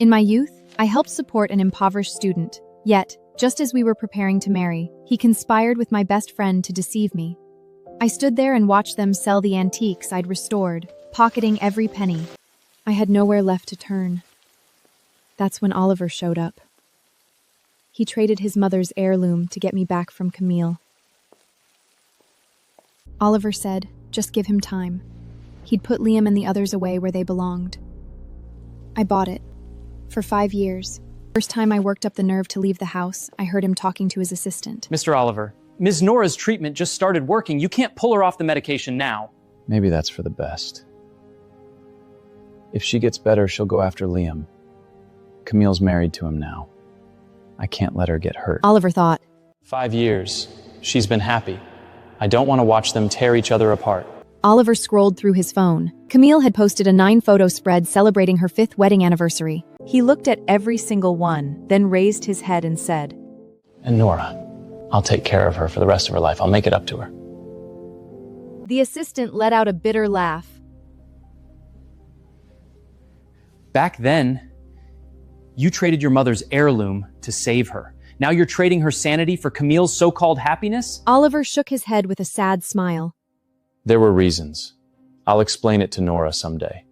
In my youth, I helped support an impoverished student. Yet, just as we were preparing to marry, he conspired with my best friend to deceive me. I stood there and watched them sell the antiques I'd restored, pocketing every penny. I had nowhere left to turn. That's when Oliver showed up. He traded his mother's heirloom to get me back from Camille. Oliver said, just give him time. He'd put Liam and the others away where they belonged. I bought it. For 5 years. First time I worked up the nerve to leave the house, I heard him talking to his assistant. Mr. Oliver, Ms. Nora's treatment just started working. You can't pull her off the medication now. Maybe that's for the best. If she gets better, she'll go after Liam. Camille's married to him now. I can't let her get hurt. Oliver thought. 5 years. She's been happy. I don't want to watch them tear each other apart. Oliver scrolled through his phone. Camille had posted a 9-photo spread celebrating her 5th wedding anniversary. He looked at every single one, then raised his head and said, And Nora, I'll take care of her for the rest of her life. I'll make it up to her. The assistant let out a bitter laugh. Back then, you traded your mother's heirloom to save her. Now you're trading her sanity for Camille's so-called happiness? Oliver shook his head with a sad smile. There were reasons. I'll explain it to Nora someday.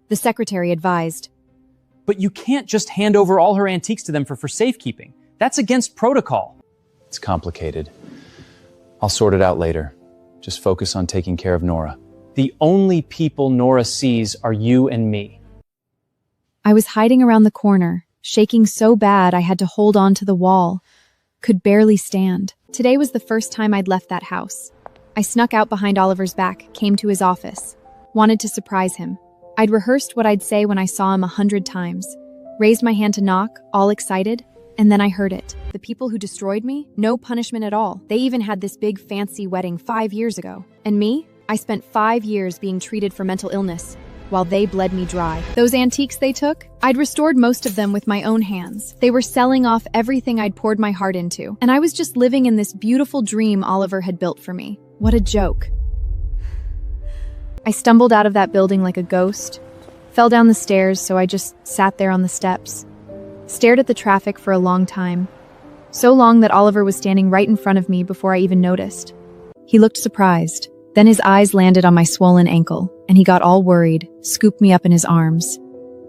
The secretary advised. But you can't just hand over all her antiques to them for safekeeping. That's against protocol. It's complicated. I'll sort it out later. Just focus on taking care of Nora. The only people Nora sees are you and me. I was hiding around the corner, shaking so bad I had to hold on to the wall. Could barely stand. Today was the first time I'd left that house. I snuck out behind Oliver's back, came to his office. Wanted to surprise him. I'd rehearsed what I'd say when I saw him 100 times. Raised my hand to knock, all excited, and then I heard it. The people who destroyed me, no punishment at all. They even had this big fancy wedding 5 years ago. And me? I spent 5 years being treated for mental illness, while they bled me dry. Those antiques they took, I'd restored most of them with my own hands. They were selling off everything I'd poured my heart into. And I was just living in this beautiful dream Oliver had built for me. What a joke. I stumbled out of that building like a ghost, fell down the stairs, so I just sat there on the steps. Stared at the traffic for a long time. So long that Oliver was standing right in front of me before I even noticed. He looked surprised. Then his eyes landed on my swollen ankle, and he got all worried, scooped me up in his arms.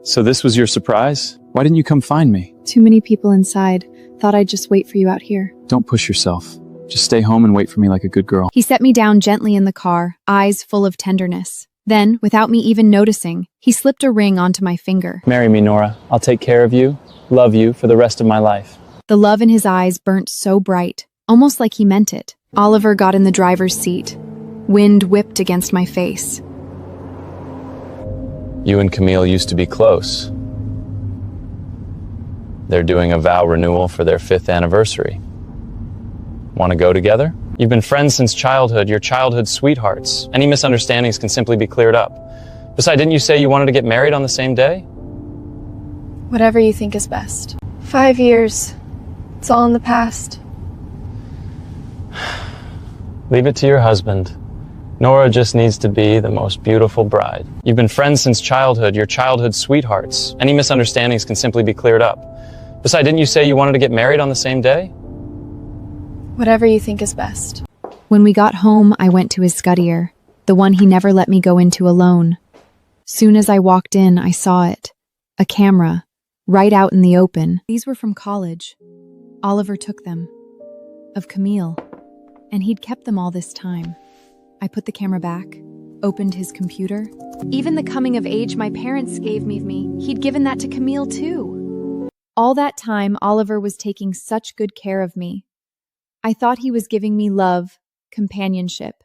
So this was your surprise? Why didn't you come find me? Too many people inside. Thought I'd just wait for you out here. Don't push yourself. Just stay home and wait for me like a good girl. He set me down gently in the car, eyes full of tenderness. Then, without me even noticing, he slipped a ring onto my finger. Marry me, Nora. I'll take care of you, love you for the rest of my life. The love in his eyes burnt so bright, almost like he meant it. Oliver got in the driver's seat. Wind whipped against my face. You and Camille used to be close. They're doing a vow renewal for their 5th anniversary. Want to go together? You've been friends since childhood, your childhood sweethearts. Any misunderstandings can simply be cleared up. Besides, didn't you say you wanted to get married on the same day? Whatever you think is best. 5 years. It's all in the past. Leave it to your husband. Nora just needs to be the most beautiful bride. You've been friends since childhood, your childhood sweethearts. Any misunderstandings can simply be cleared up. Besides, didn't you say you wanted to get married on the same day? Whatever you think is best. When we got home, I went to his scuddier, the one he never let me go into alone. Soon as I walked in, I saw it. A camera, right out in the open. These were from college. Oliver took them. Of Camille. And he'd kept them all this time. I put the camera back, opened his computer. Even the coming of age my parents gave me, he'd given that to Camille too. All that time, Oliver was taking such good care of me. I thought he was giving me love, companionship.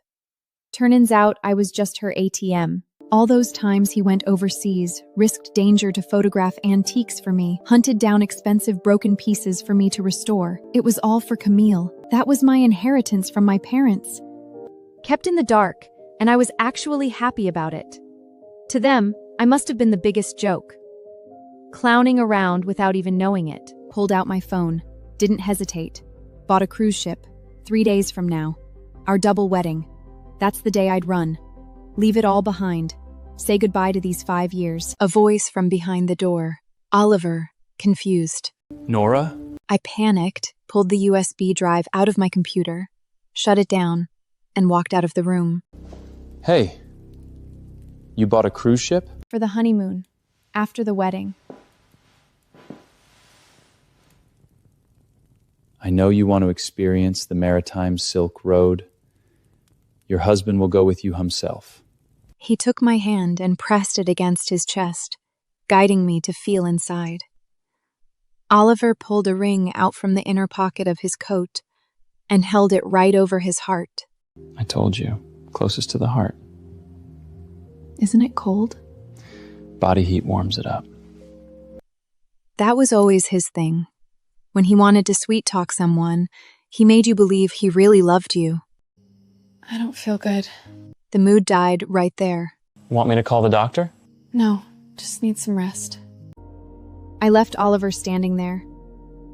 Turns out I was just her ATM. All those times he went overseas, risked danger to photograph antiques for me, hunted down expensive broken pieces for me to restore. It was all for Camille. That was my inheritance from my parents. Kept in the dark, and I was actually happy about it. To them, I must have been the biggest joke. Clowning around without even knowing it. Pulled out my phone. Didn't hesitate. Bought a cruise ship. 3 days from now. Our double wedding. That's the day I'd run. Leave it all behind. Say goodbye to these 5 years. A voice from behind the door. Oliver, confused. Nora? I panicked, pulled the USB drive out of my computer, shut it down, and walked out of the room. Hey. You bought a cruise ship? For the honeymoon, after the wedding. I know you want to experience the maritime Silk Road. Your husband will go with you himself. He took my hand and pressed it against his chest, guiding me to feel inside. Oliver pulled a ring out from the inner pocket of his coat and held it right over his heart. I told you, closest to the heart. Isn't it cold? Body heat warms it up. That was always his thing. When he wanted to sweet-talk someone, he made you believe he really loved you. I don't feel good. The mood died right there. Want me to call the doctor? No, just need some rest. I left Oliver standing there.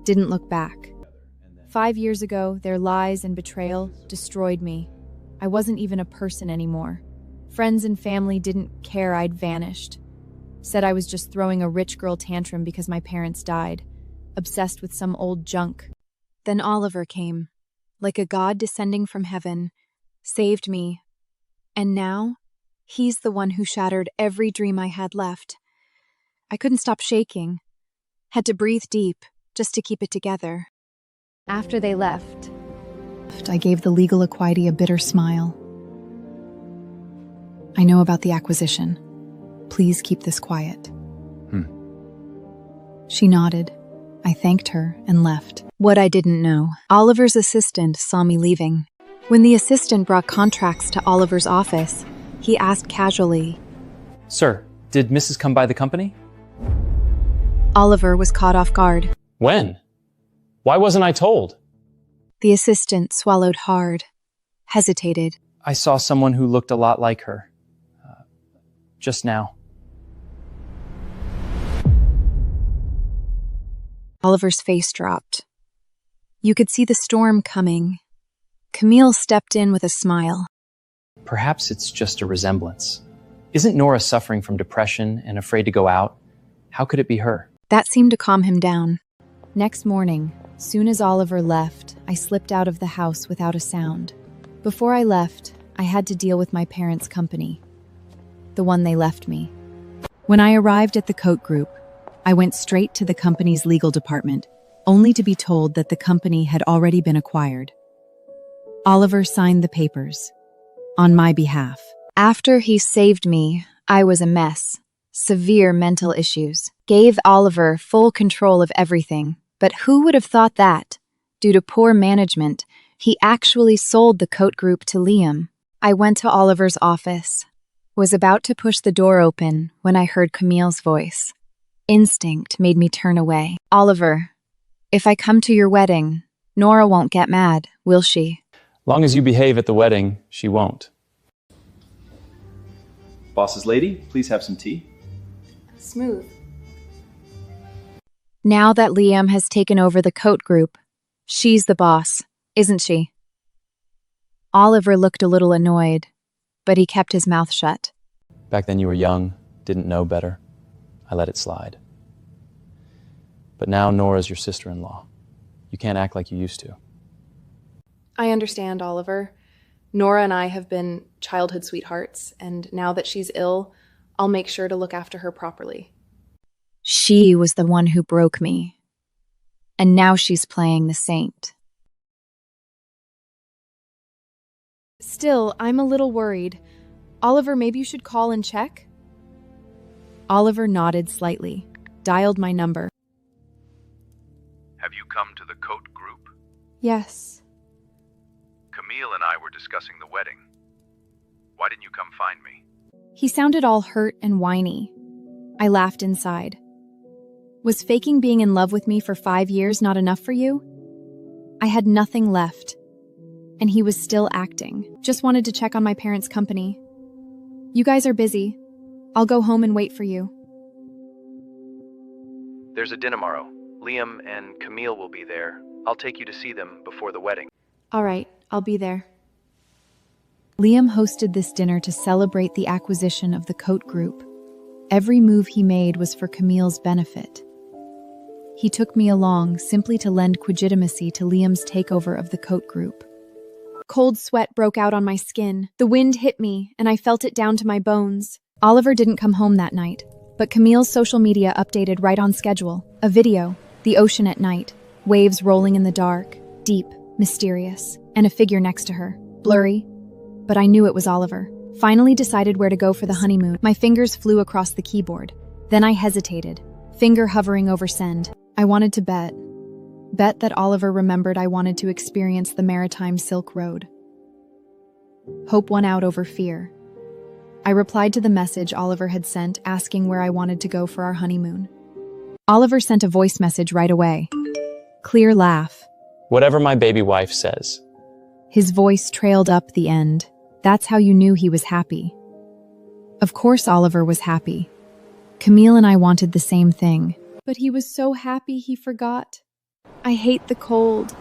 Didn't look back. 5 years ago, their lies and betrayal destroyed me. I wasn't even a person anymore. Friends and family didn't care I'd vanished. Said I was just throwing a rich girl tantrum because my parents died. Obsessed with some old junk. Then Oliver came, like a god descending from heaven, saved me. And now, he's the one who shattered every dream I had left. I couldn't stop shaking. Had to breathe deep, just to keep it together. After they left, I gave the legal equity a bitter smile. I know about the acquisition. Please keep this quiet. She nodded. I thanked her and left. What I didn't know, Oliver's assistant saw me leaving. When the assistant brought contracts to Oliver's office, he asked casually, Sir, did Mrs. come by the company? Oliver was caught off guard. When? Why wasn't I told? The assistant swallowed hard, hesitated. I saw someone who looked a lot like her. Just now. Oliver's face dropped. You could see the storm coming. Camille stepped in with a smile. Perhaps it's just a resemblance. Isn't Nora suffering from depression and afraid to go out? How could it be her? That seemed to calm him down. Next morning, soon as Oliver left, I slipped out of the house without a sound. Before I left, I had to deal with my parents' company. The one they left me. When I arrived at the Coat Group, I went straight to the company's legal department, only to be told that the company had already been acquired. Oliver signed the papers, on my behalf. After he saved me, I was a mess. Severe mental issues. Gave Oliver full control of everything. But who would have thought that, due to poor management, he actually sold the Coat Group to Liam? I went to Oliver's office. Was about to push the door open when I heard Camille's voice. Instinct made me turn away. Oliver, if I come to your wedding, Nora won't get mad, will she? Long as you behave at the wedding, she won't. Boss's lady, please have some tea. Smooth. Now that Liam has taken over the Coat Group, she's the boss, isn't she? Oliver looked a little annoyed, but he kept his mouth shut. Back then you were young, didn't know better. I let it slide. But now Nora's your sister-in-law. You can't act like you used to. I understand, Oliver. Nora and I have been childhood sweethearts, and now that she's ill, I'll make sure to look after her properly. She was the one who broke me. And now she's playing the saint. Still, I'm a little worried. Oliver, maybe you should call and check? Oliver nodded slightly, dialed my number. Have you come to the Coat Group? Yes. Camille and I were discussing the wedding. Why didn't you come find me? He sounded all hurt and whiny. I laughed inside. Was faking being in love with me for 5 years not enough for you? I had nothing left. And he was still acting. Just wanted to check on my parents' company. You guys are busy. I'll go home and wait for you. There's a dinner tomorrow. Liam and Camille will be there. I'll take you to see them before the wedding. All right, I'll be there. Liam hosted this dinner to celebrate the acquisition of the Coat Group. Every move he made was for Camille's benefit. He took me along simply to lend legitimacy to Liam's takeover of the Coat Group. Cold sweat broke out on my skin. The wind hit me, and I felt it down to my bones. Oliver didn't come home that night, but Camille's social media updated right on schedule. A video, the ocean at night, waves rolling in the dark, deep, mysterious, and a figure next to her, blurry, but I knew it was Oliver. Finally decided where to go for the honeymoon. My fingers flew across the keyboard. Then I hesitated, finger hovering over send. I wanted to bet that Oliver remembered I wanted to experience the maritime Silk Road. Hope won out over fear. I replied to the message Oliver had sent asking where I wanted to go for our honeymoon. Oliver sent a voice message right away. Clear laugh. Whatever my baby wife says. His voice trailed up the end. That's how you knew he was happy. Of course Oliver was happy. Camille and I wanted the same thing. But he was so happy he forgot. I hate the cold.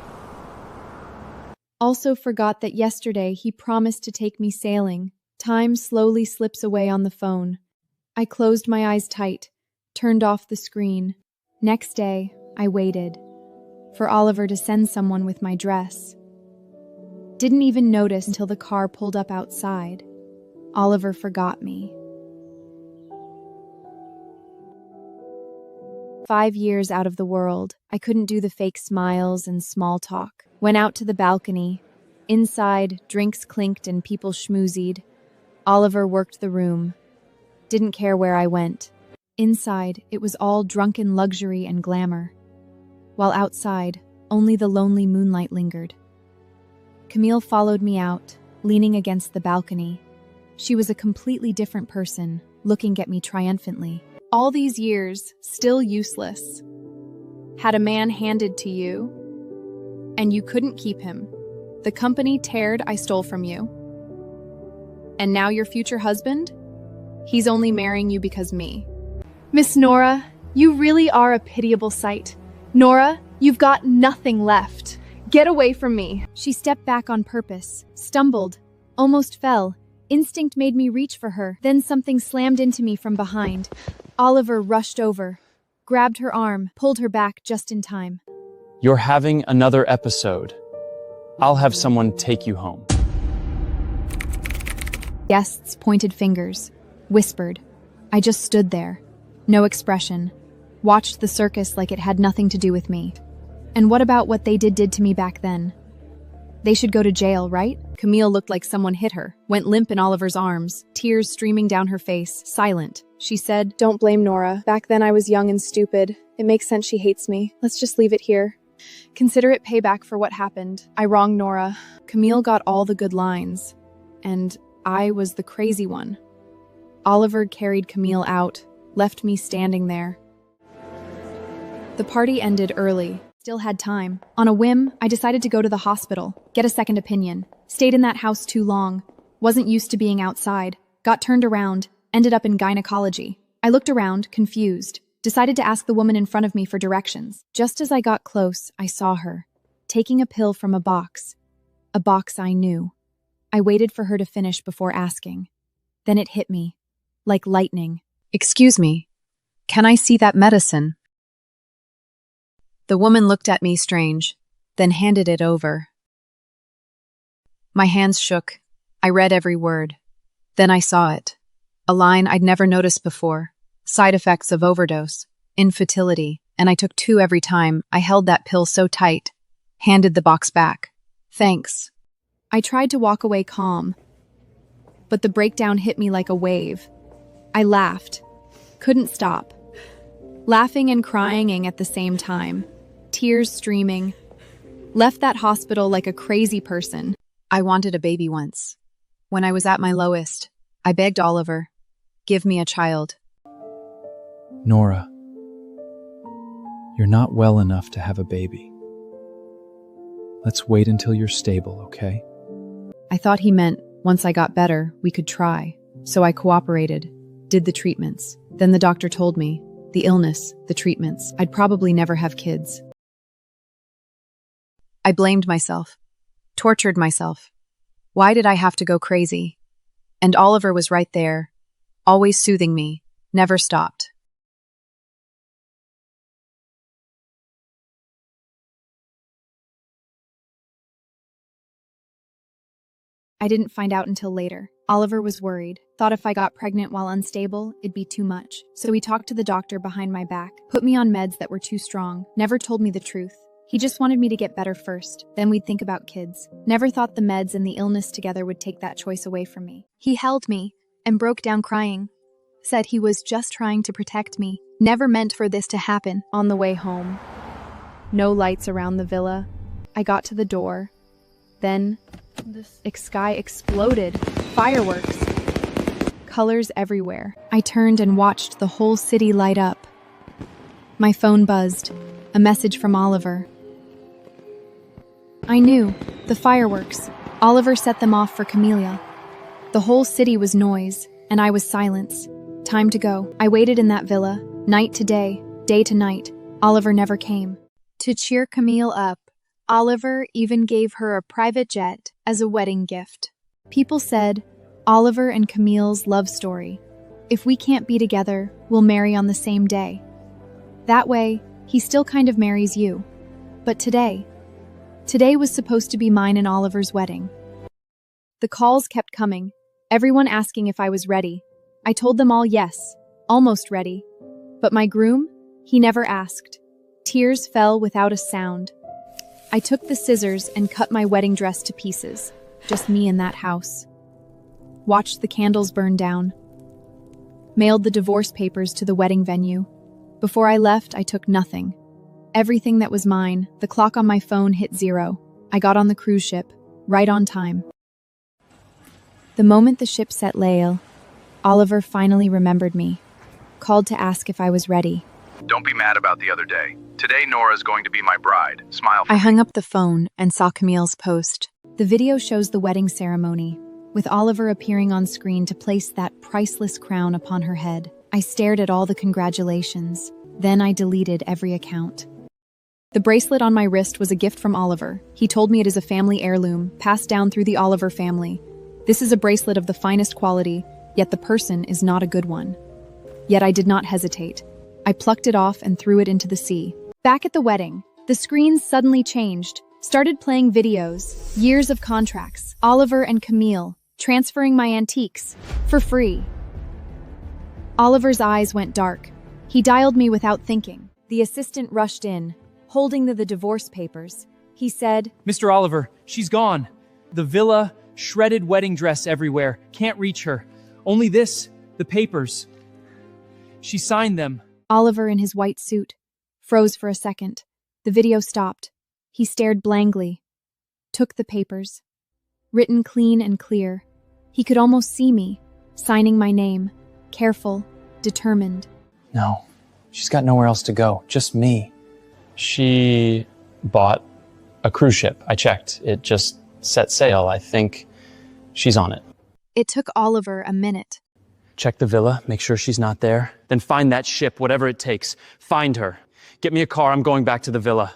Also forgot that yesterday he promised to take me sailing. Time slowly slips away on the phone. I closed my eyes tight, turned off the screen. Next day, I waited for Oliver to send someone with my dress. Didn't even notice until the car pulled up outside. Oliver forgot me. 5 years out of the world, I couldn't do the fake smiles and small talk. Went out to the balcony. Inside, drinks clinked and people schmoozied. Oliver worked the room. Didn't care where I went. Inside, it was all drunken luxury and glamour. While outside, only the lonely moonlight lingered. Camille followed me out, leaning against the balcony. She was a completely different person, looking at me triumphantly. All these years, still useless. Had a man handed to you, and you couldn't keep him. The company tared I stole from you. And now your future husband? He's only marrying you because me. Miss Nora, you really are a pitiable sight. Nora, you've got nothing left. Get away from me. She stepped back on purpose, stumbled, almost fell. Instinct made me reach for her. Then something slammed into me from behind. Oliver rushed over, grabbed her arm, pulled her back just in time. You're having another episode. I'll have someone take you home. Guests pointed fingers, whispered. I just stood there, no expression, watched the circus like it had nothing to do with me. And what about what they did to me back then? They should go to jail, right? Camille looked like someone hit her, went limp in Oliver's arms, tears streaming down her face, silent. She said, Don't blame Nora. Back then I was young and stupid. It makes sense she hates me. Let's just leave it here. Consider it payback for what happened. I wronged Nora. Camille got all the good lines, and I was the crazy one. Oliver carried Camille out, left me standing there. The party ended early. Still had time. On a whim, I decided to go to the hospital, get a second opinion. Stayed in that house too long. Wasn't used to being outside. Got turned around. Ended up in gynecology. I looked around, confused. Decided to ask the woman in front of me for directions. Just as I got close, I saw her, taking a pill from a box I knew. I waited for her to finish before asking. Then it hit me, like lightning. Excuse me, can I see that medicine? The woman looked at me strange, then handed it over. My hands shook. I read every word. Then I saw it. A line I'd never noticed before. Side effects of overdose, infertility, and I took 2 every time. I held that pill so tight. Handed the box back. Thanks. I tried to walk away calm, but the breakdown hit me like a wave. I laughed. Couldn't stop. Laughing and crying at the same time. Tears streaming. Left that hospital like a crazy person. I wanted a baby once. When I was at my lowest, I begged Oliver, give me a child. Nora, you're not well enough to have a baby. Let's wait until you're stable, okay? I thought he meant once I got better, we could try. So I cooperated, did the treatments. Then the doctor told me, the illness, the treatments, I'd probably never have kids. I blamed myself, tortured myself. Why did I have to go crazy? And Oliver was right there, always soothing me, never stopped. I didn't find out until later. Oliver was worried, thought if I got pregnant while unstable, it'd be too much. So he talked to the doctor behind my back, put me on meds that were too strong, never told me the truth. He just wanted me to get better first, then we'd think about kids. Never thought the meds and the illness together would take that choice away from me. He held me and broke down crying. Said he was just trying to protect me. Never meant for this to happen. On the way home, no lights around the villa. I got to the door. Then the sky exploded. Fireworks. Colors everywhere. I turned and watched the whole city light up. My phone buzzed. A message from Oliver. I knew. The fireworks. Oliver set them off for Camellia. The whole city was noise, and I was silence. Time to go. I waited in that villa, night to day to night. Oliver never came. To cheer Camille up, Oliver even gave her a private jet as a wedding gift. People said, Oliver and Camille's love story. If we can't be together, we'll marry on the same day. That way, he still kind of marries you. But today was supposed to be mine and Oliver's wedding. The calls kept coming, everyone asking if I was ready. I told them all yes, almost ready. But my groom, he never asked. Tears fell without a sound. I took the scissors and cut my wedding dress to pieces, just me in that house. Watched the candles burn down. Mailed the divorce papers to the wedding venue. Before I left, I took nothing. Everything that was mine, the clock on my phone hit 0. I got on the cruise ship, right on time. The moment the ship set sail, Oliver finally remembered me, called to ask if I was ready. Don't be mad about the other day. Today, Nora's going to be my bride. Smile for I me. hung up the phone and saw Camille's post. The video shows the wedding ceremony, with Oliver appearing on screen to place that priceless crown upon her head. I stared at all the congratulations. Then I deleted every account. The bracelet on my wrist was a gift from Oliver. He told me it is a family heirloom, passed down through the Oliver family. This is a bracelet of the finest quality, yet the person is not a good one. Yet I did not hesitate. I plucked it off and threw it into the sea. Back at the wedding, the screens suddenly changed, started playing videos, years of contracts, Oliver and Camille, transferring my antiques, for free. Oliver's eyes went dark. He dialed me without thinking. The assistant rushed in, holding the divorce papers. He said, Mr. Oliver, she's gone. The villa, shredded wedding dress everywhere. Can't reach her. Only this, the papers. She signed them. Oliver in his white suit froze for a second. The video stopped. He stared blankly, took the papers. Written clean and clear. He could almost see me, signing my name, careful, determined. No, she's got nowhere else to go, just me. She bought a cruise ship. I checked. It just set sail. I think she's on it. It took Oliver a minute. Check the villa, make sure she's not there. Then find that ship, whatever it takes. Find her. Get me a car, I'm going back to the villa.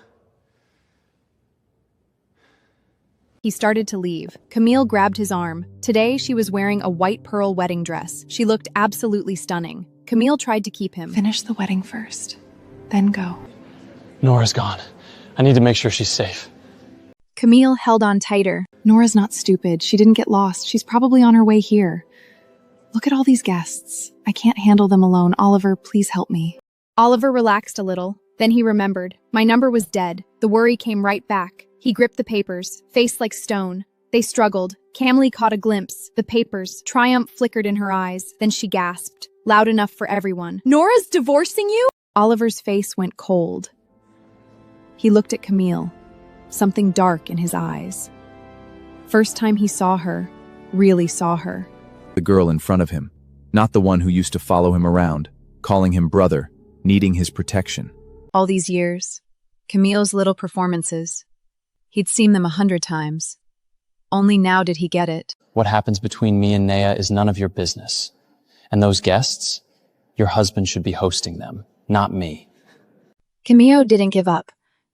He started to leave. Camille grabbed his arm. Today, she was wearing a white pearl wedding dress. She looked absolutely stunning. Camille tried to keep him. Finish the wedding first, then go. Nora's gone. I need to make sure she's safe. Camille held on tighter. Nora's not stupid. She didn't get lost. She's probably on her way here. Look at all these guests. I can't handle them alone. Oliver, please help me. Oliver relaxed a little. Then he remembered. My number was dead. The worry came right back. He gripped the papers, face like stone. They struggled. Camille caught a glimpse. The papers. Triumph flickered in her eyes. Then she gasped, loud enough for everyone. Nora's divorcing you? Oliver's face went cold. He looked at Camille, something dark in his eyes. First time he saw her, really saw her. The girl in front of him, not the one who used to follow him around, calling him brother, needing his protection. All these years, Camille's little performances. He'd seen them 100 times. Only now did he get it. What happens between me and Naya is none of your business. And those guests, your husband should be hosting them, not me. Camille didn't give up.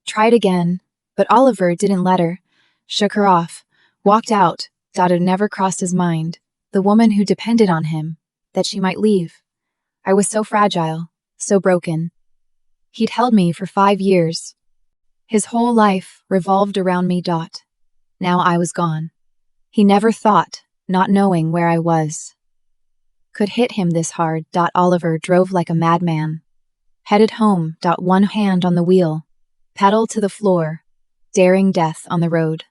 Tried again, but Oliver didn't let her. Shook her off. Walked out. Thought it never crossed his mind. The woman who depended on him. That she might leave. I was so fragile. So broken. He'd held me for 5 years. His whole life revolved around me. Now I was gone. He never thought, not knowing where I was, could hit him this hard. Oliver drove like a madman. Headed home. One hand on the wheel, pedal to the floor, daring death on the road.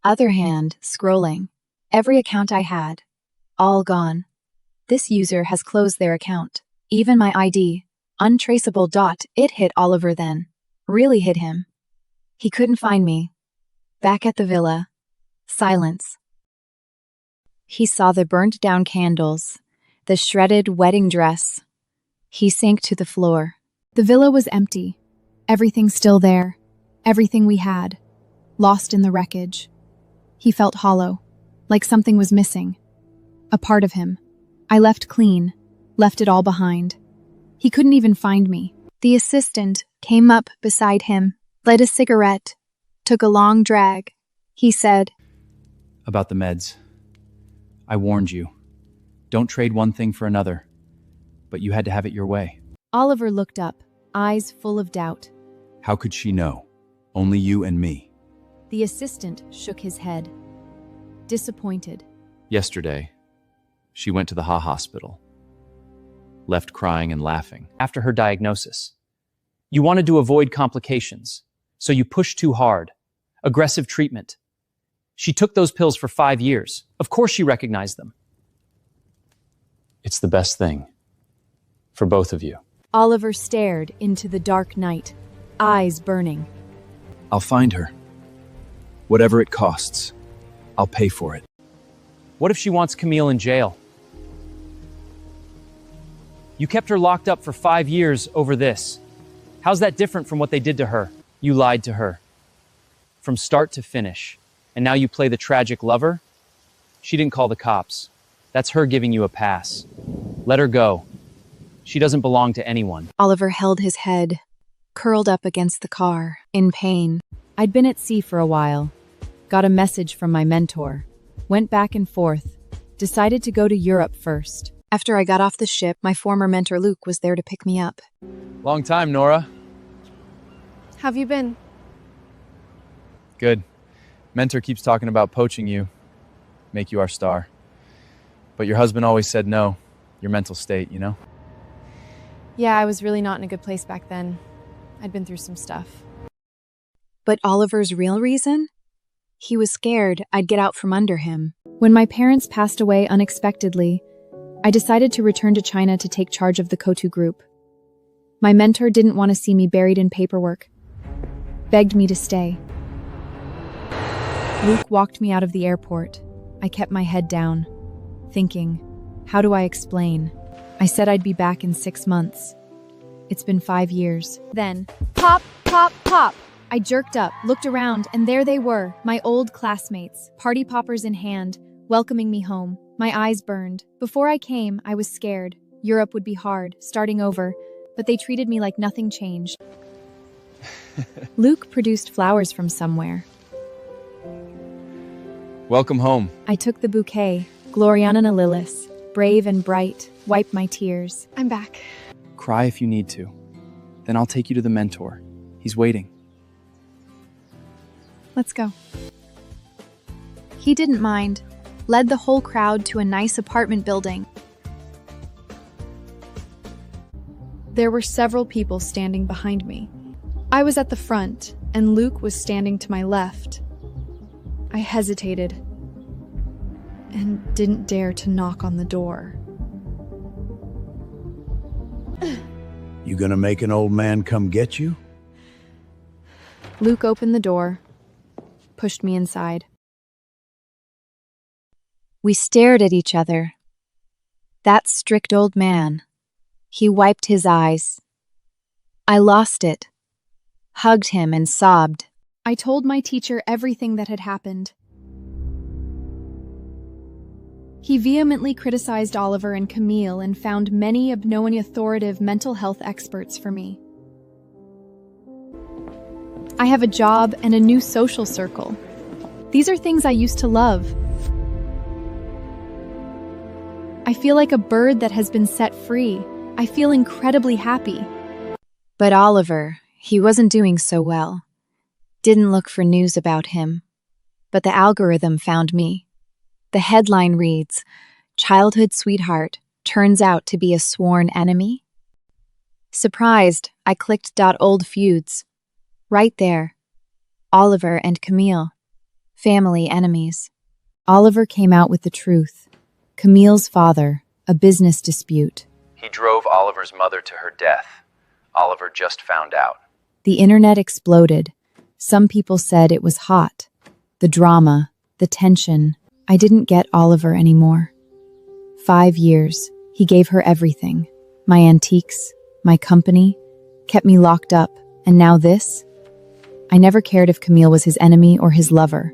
Other hand scrolling. Every account I had, all gone. This user has closed their account. Even my ID, untraceable. It hit Oliver then. Really hit him. He couldn't find me. Back at the villa. Silence. He saw the burnt down candles, the shredded wedding dress. He sank to the floor. The villa was empty. Everything still there. Everything we had. Lost in the wreckage. He felt hollow, like something was missing. A part of him. I left clean, left it all behind. He couldn't even find me. The assistant came up beside him, lit a cigarette, took a long drag. He said, About the meds. I warned you. Don't trade one thing for another. But you had to have it your way. Oliver looked up, eyes full of doubt. How could she know? Only you and me. The assistant shook his head. Disappointed. Yesterday, she went to the hospital. Left crying and laughing. After her diagnosis. You wanted to avoid complications, so you pushed too hard. Aggressive treatment. She took those pills for 5 years. Of course she recognized them. It's the best thing. For both of you. Oliver stared into the dark night, eyes burning. I'll find her. Whatever it costs, I'll pay for it. What if she wants Camille in jail? You kept her locked up for 5 years over this. How's that different from what they did to her? You lied to her. From start to finish. And now you play the tragic lover? She didn't call the cops. That's her giving you a pass. Let her go. She doesn't belong to anyone. Oliver held his head, curled up against the car, in pain. I'd been at sea for a while. Got a message from my mentor. Went back and forth. Decided to go to Europe first. After I got off the ship, my former mentor Luke was there to pick me up. Long time, Nora. Have you been? Good. Mentor keeps talking about poaching you. Make you our star. But your husband always said no. Your mental state, you know? Yeah, I was really not in a good place back then. I'd been through some stuff. But Oliver's real reason? He was scared I'd get out from under him. When my parents passed away unexpectedly, I decided to return to China to take charge of the Kotu group. My mentor didn't want to see me buried in paperwork. Begged me to stay. Luke walked me out of the airport. I kept my head down, thinking, how do I explain? I said I'd be back in 6 months. It's been 5 years. Then, pop, pop, pop! I jerked up, looked around, and there they were, my old classmates, party poppers in hand, welcoming me home. My eyes burned. Before I came, I was scared. Europe would be hard, starting over, but they treated me like nothing changed. Luke produced flowers from somewhere. Welcome home. I took the bouquet, Gloriana Lillis, brave and bright, wiped my tears. I'm back. Cry if you need to. Then I'll take you to the mentor. He's waiting. Let's go. He didn't mind. Led the whole crowd to a nice apartment building. There were several people standing behind me. I was at the front, and Luke was standing to my left. I hesitated and didn't dare to knock on the door. You gonna make an old man come get you? Luke opened the door, pushed me inside. We stared at each other. That strict old man. He wiped his eyes. I lost it. Hugged him and sobbed. I told my teacher everything that had happened. He vehemently criticized Oliver and Camille and found many authoritative mental health experts for me. I have a job and a new social circle. These are things I used to love. I feel like a bird that has been set free. I feel incredibly happy. But Oliver, he wasn't doing so well. Didn't look for news about him. but the algorithm found me. The headline reads, "Childhood sweetheart turns out to be a sworn enemy." Surprised, I clicked "Old feuds." Right there, Oliver and Camille, family enemies. Oliver came out with the truth. Camille's father, a business dispute. He drove Oliver's mother to her death. Oliver just found out. The internet exploded. Some people said it was hot. The drama, the tension. I didn't get Oliver anymore. 5 years. He gave her everything. My antiques, my company, kept me locked up. And now this? I never cared if Camille was his enemy or his lover.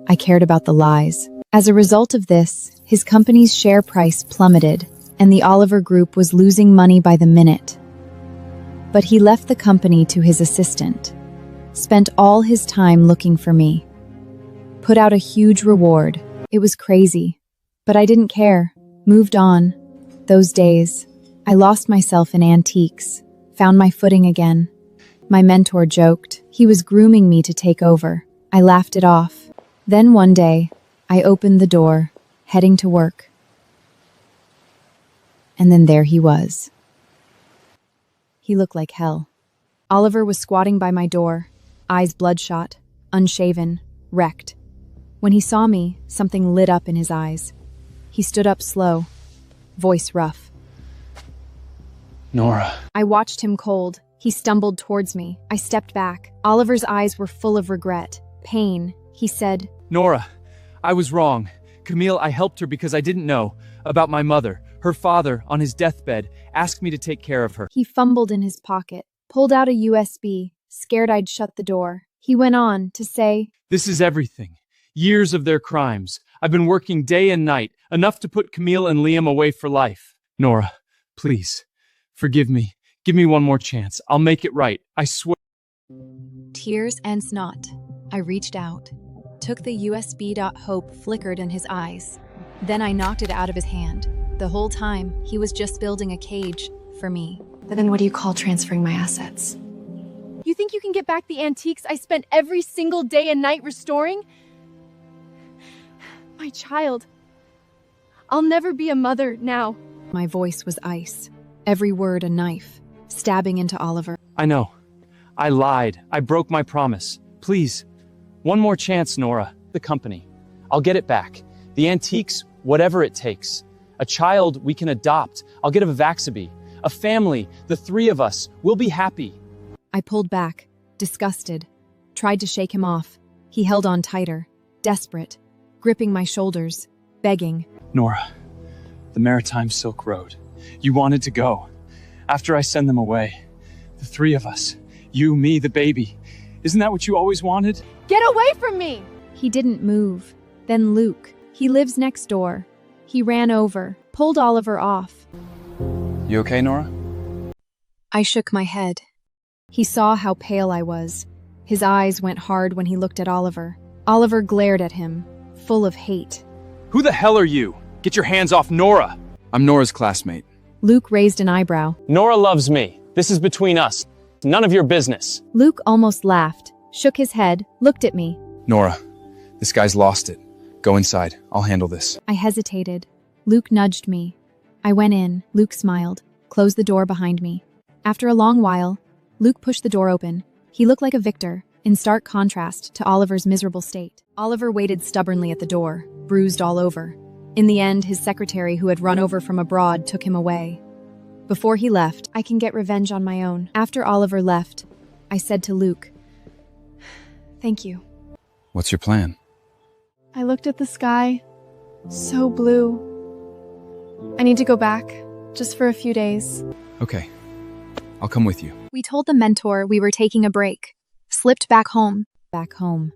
I cared about the lies. As a result of this, his company's share price plummeted, and the Oliver Group was losing money by the minute. But he left the company to his assistant, spent all his time looking for me, put out a huge reward. It was crazy, but I didn't care. Moved on. Those days, I lost myself in antiques, found my footing again. My mentor joked. He was grooming me to take over. I laughed it off. Then one day, I opened the door, heading to work. And then there he was. He looked like hell. Oliver was squatting by my door, eyes bloodshot, unshaven, wrecked. When he saw me, something lit up in his eyes. He stood up slow, voice rough. Nora. I watched him cold. He stumbled towards me. I stepped back. Oliver's eyes were full of regret, pain. He said, Nora, I was wrong. Camille, I helped her because I didn't know about my mother. Her father, on his deathbed, asked me to take care of her. He fumbled in his pocket, pulled out a USB, scared I'd shut the door. He went on to say, This is everything. Years of their crimes. I've been working day and night, enough to put Camille and Liam away for life. Nora, please, forgive me. Give me one more chance. I'll make it right. I swear. Tears and snot. I reached out, took the USB. Hope flickered in his eyes. Then I knocked it out of his hand. The whole time, he was just building a cage for me. But then what do you call transferring my assets? You think you can get back the antiques I spent every single day and night restoring? My child. I'll never be a mother now. My voice was ice, every word a knife, stabbing into Oliver. I know. I lied. I broke my promise. Please, one more chance, Nora. The company. I'll get it back. The antiques, whatever it takes. A child we can adopt. I'll get a Vaxaby. A family, the three of us. We'll be happy. I pulled back, disgusted, tried to shake him off. He held on tighter, desperate, gripping my shoulders, begging. Nora, the Maritime Silk Road. You wanted to go. After I send them away, the three of us, you, me, the baby. Isn't that what you always wanted? Get away from me! He didn't move. Then Luke, he lives next door. He ran over, pulled Oliver off. You okay, Nora? I shook my head. He saw how pale I was. His eyes went hard when he looked at Oliver. Oliver glared at him, full of hate. Who the hell are you? Get your hands off Nora! I'm Nora's classmate. Luke raised an eyebrow. Nora loves me. This is between us. None of your business. Luke almost laughed, shook his head, looked at me. Nora, this guy's lost it. Go inside. I'll handle this. I hesitated. Luke nudged me. I went in. Luke smiled, closed the door behind me. After a long while, Luke pushed the door open. He looked like a victor, in stark contrast to Oliver's miserable state. Oliver waited stubbornly at the door, bruised all over. In the end, his secretary, who had run over from abroad, took him away. Before he left, I can get revenge on my own. After Oliver left, I said to Luke, "Thank you." What's your plan? I looked at the sky, so blue. I need to go back, just for a few days. Okay. I'll come with you. We told the mentor we were taking a break, slipped back home. Back home,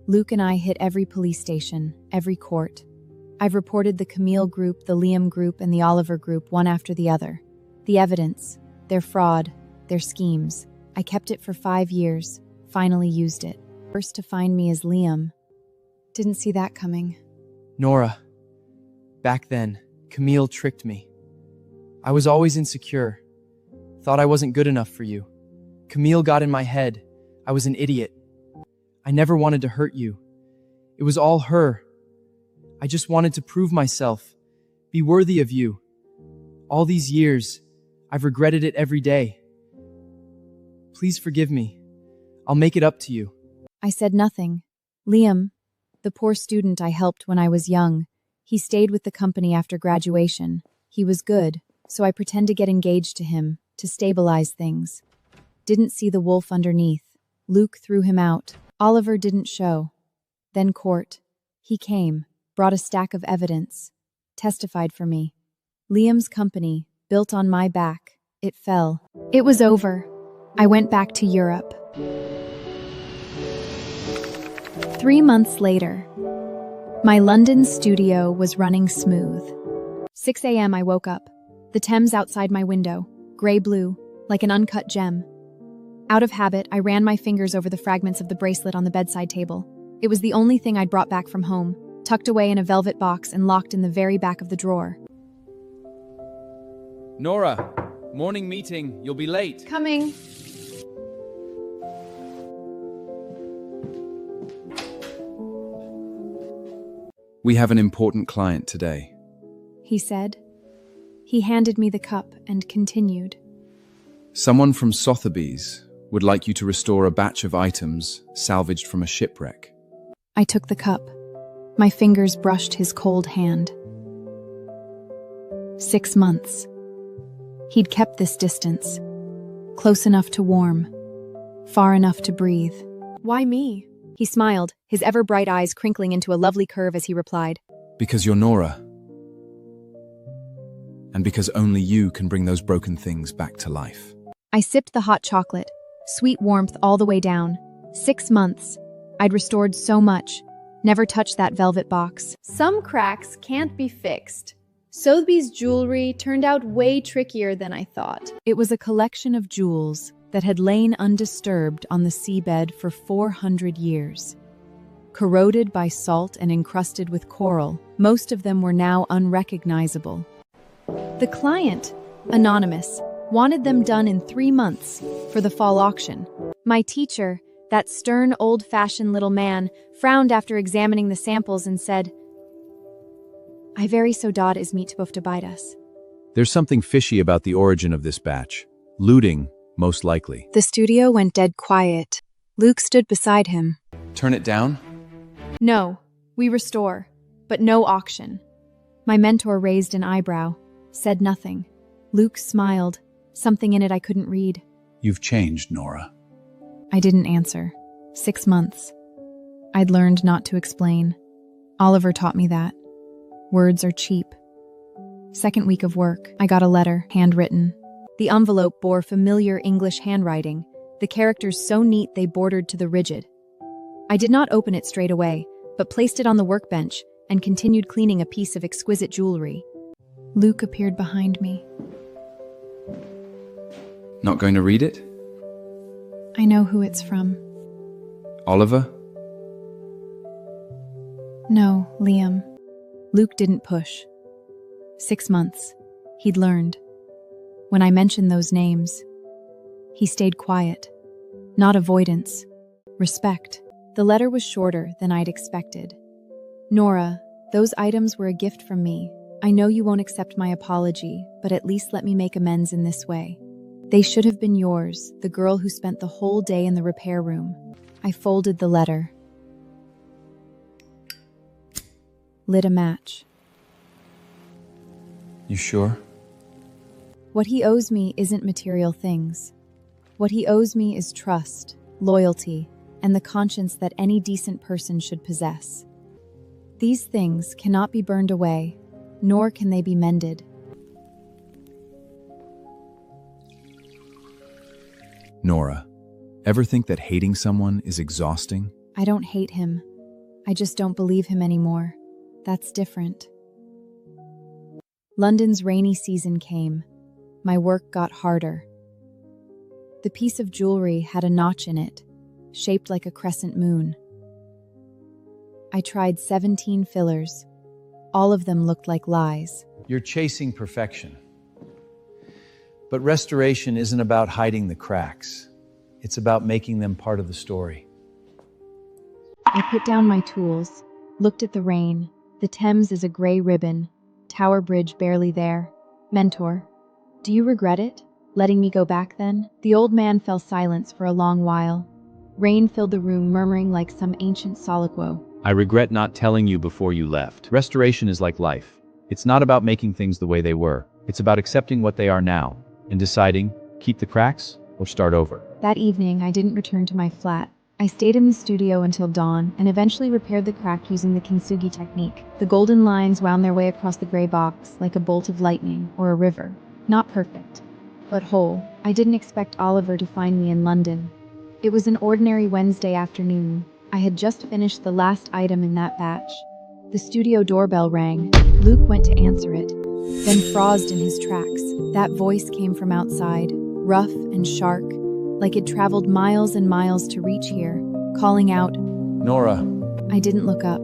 Luke and I hit every police station, every court. I've reported the Camille group, the Liam group, and the Oliver group one after the other. The evidence, their fraud, their schemes. I kept it for 5 years, finally used it. First to find me is Liam. Didn't see that coming. Nora, back then, Camille tricked me. I was always insecure. Thought I wasn't good enough for you. Camille got in my head. I was an idiot. I never wanted to hurt you. It was all her. I just wanted to prove myself, be worthy of you. All these years, I've regretted it every day. Please forgive me. I'll make it up to you. I said nothing. Liam, the poor student I helped when I was young, he stayed with the company after graduation. He was good, so I pretend to get engaged to him, to stabilize things. Didn't see the wolf underneath. Luke threw him out. Oliver didn't show. Then court. He came, brought a stack of evidence, testified for me. Liam's company, built on my back, it fell. It was over. I went back to Europe. 3 months later, my London studio was running smooth. 6 a.m. I woke up. The Thames outside my window, gray-blue, like an uncut gem. Out of habit, I ran my fingers over the fragments of the bracelet on the bedside table. It was the only thing I'd brought back from home, tucked away in a velvet box and locked in the very back of the drawer. Nora, morning meeting. You'll be late. Coming. We have an important client today. He said. He handed me the cup and continued. Someone from Sotheby's would like you to restore a batch of items salvaged from a shipwreck. I took the cup. My fingers brushed his cold hand. 6 months. He'd kept this distance. Close enough to warm. Far enough to breathe. Why me? He smiled, his ever-bright eyes crinkling into a lovely curve as he replied. Because you're Nora. And because only you can bring those broken things back to life. I sipped the hot chocolate, sweet warmth all the way down. 6 months. I'd restored so much. Never touched that velvet box. Some cracks can't be fixed. Sotheby's jewelry turned out way trickier than I thought. It was a collection of jewels that had lain undisturbed on the seabed for 400 years. Corroded by salt and encrusted with coral, most of them were now unrecognizable. The client, anonymous, wanted them done in 3 months for the fall auction. My teacher, that stern, old-fashioned little man, frowned after examining the samples and said, I very so dod is meet both to bite us. There's something fishy about the origin of this batch. Looting, most likely. The studio went dead quiet. Luke stood beside him. Turn it down? No, we restore, but no auction. My mentor raised an eyebrow, said nothing. Luke smiled, something in it I couldn't read. You've changed, Nora. I didn't answer. 6 months. I'd learned not to explain. Oliver taught me that. Words are cheap. 2nd week of work, I got a letter, handwritten. The envelope bore familiar English handwriting, the characters so neat they bordered to the rigid. I did not open it straight away, but placed it on the workbench and continued cleaning a piece of exquisite jewelry. Luke appeared behind me. Not going to read it? I know who it's from. Oliver? No, Liam. Luke didn't push. 6 months. He'd learned. When I mentioned those names, he stayed quiet. Not avoidance. Respect. The letter was shorter than I'd expected. Nora, those items were a gift from me. I know you won't accept my apology, but at least let me make amends in this way. They should have been yours, the girl who spent the whole day in the repair room. I folded the letter. Lit a match. You sure? What he owes me isn't material things. What he owes me is trust, loyalty, and the conscience that any decent person should possess. These things cannot be burned away, nor can they be mended. Nora, ever think that hating someone is exhausting? I don't hate him. I just don't believe him anymore. That's different. London's rainy season came. My work got harder. The piece of jewelry had a notch in it, shaped like a crescent moon. I tried 17 fillers. All of them looked like lies. You're chasing perfection. But restoration isn't about hiding the cracks. It's about making them part of the story. I put down my tools, looked at the rain. The Thames is a gray ribbon. Tower Bridge barely there. Mentor, do you regret it? Letting me go back then? The old man fell silent for a long while. Rain filled the room, murmuring like some ancient soliloquy. I regret not telling you before you left. Restoration is like life. It's not about making things the way they were. It's about accepting what they are now and deciding, keep the cracks or start over. That evening, I didn't return to my flat. I stayed in the studio until dawn and eventually repaired the crack using the kintsugi technique. The golden lines wound their way across the gray box like a bolt of lightning or a river. Not perfect, but whole. I didn't expect Oliver to find me in London. It was an ordinary Wednesday afternoon. I had just finished the last item in that batch. The studio doorbell rang. Luke went to answer it, then froze in his tracks. That voice came from outside, rough and sharp, like it traveled miles and miles to reach here, calling out, Nora. I didn't look up.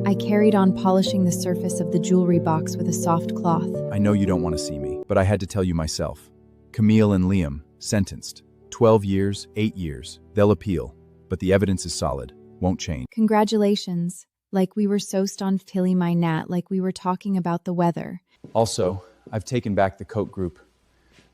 I carried on polishing the surface of the jewelry box with a soft cloth. I know you don't want to see me, but I had to tell you myself. Camille and Liam, sentenced. 12 years, 8 years. They'll appeal, but the evidence is solid. Won't change. Congratulations. Like we were so stoned tilly my nat, like we were talking about the weather. Also, I've taken back the Coat Group.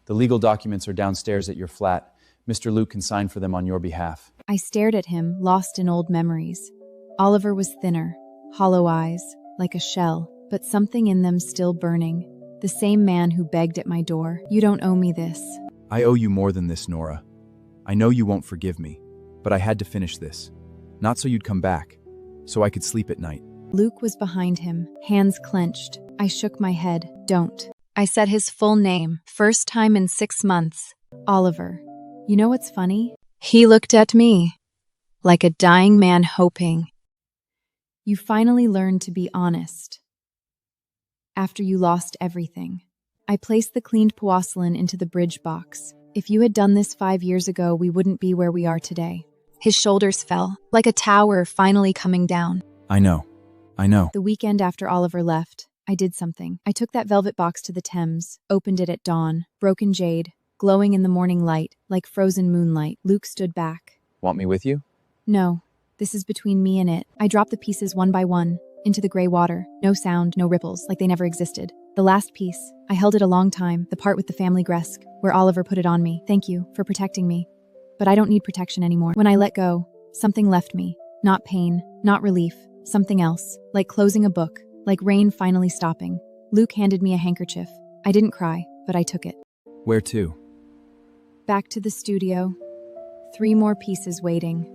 The legal documents are downstairs at your flat. Mr. Luke can sign for them on your behalf. I stared at him, lost in old memories. Oliver was thinner, hollow eyes, like a shell, but something in them still burning. The same man who begged at my door. You don't owe me this. I owe you more than this, Nora. I know you won't forgive me, but I had to finish this. Not so you'd come back, so I could sleep at night. Luke was behind him, hands clenched. I shook my head. Don't. I said his full name, first time in 6 months. Oliver. You know what's funny? He looked at me, like a dying man hoping. You finally learned to be honest. After you lost everything. I placed the cleaned porcelain into the bridge box. If you had done this 5 years ago, we wouldn't be where we are today. His shoulders fell, like a tower finally coming down. I know. The weekend after Oliver left, I did something. I took that velvet box to the Thames, opened it at dawn, broken jade, glowing in the morning light, like frozen moonlight. Luke stood back. Want me with you? No, this is between me and it. I dropped the pieces one by one, into the gray water. No sound, no ripples, like they never existed. The last piece, I held it a long time, the part with the family gresque, where Oliver put it on me. Thank you for protecting me. But I don't need protection anymore. When I let go, something left me. Not pain, not relief, something else, like closing a book, like rain finally stopping. Luke handed me a handkerchief. I didn't cry, but I took it. Where to? Back to the studio. 3 more pieces waiting.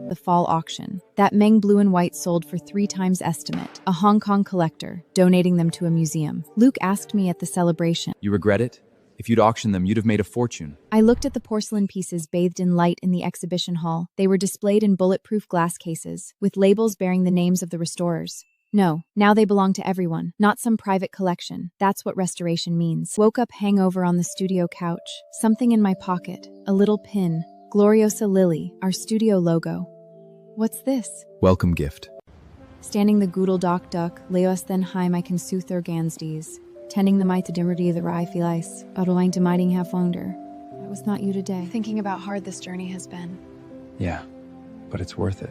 The fall auction. That Meng blue and white sold for 3 times estimate. A Hong Kong collector, donating them to a museum. Luke asked me at the celebration. You regret it? If you'd auctioned them, you'd have made a fortune. I looked at the porcelain pieces bathed in light in the exhibition hall. They were displayed in bulletproof glass cases, with labels bearing the names of the restorers. No, now they belong to everyone, not some private collection. That's what restoration means. Woke up hangover on the studio couch. Something in my pocket. A little pin. Gloriosa Lily, our studio logo. What's this? Welcome gift. Standing the Goodle Dock Duck, Leos then heim I can soother Gansdies. Tending the might to dimmerty the rye felise. Autoline to mighting half wonder. That was not you today. Thinking about how hard this journey has been. Yeah, but it's worth it.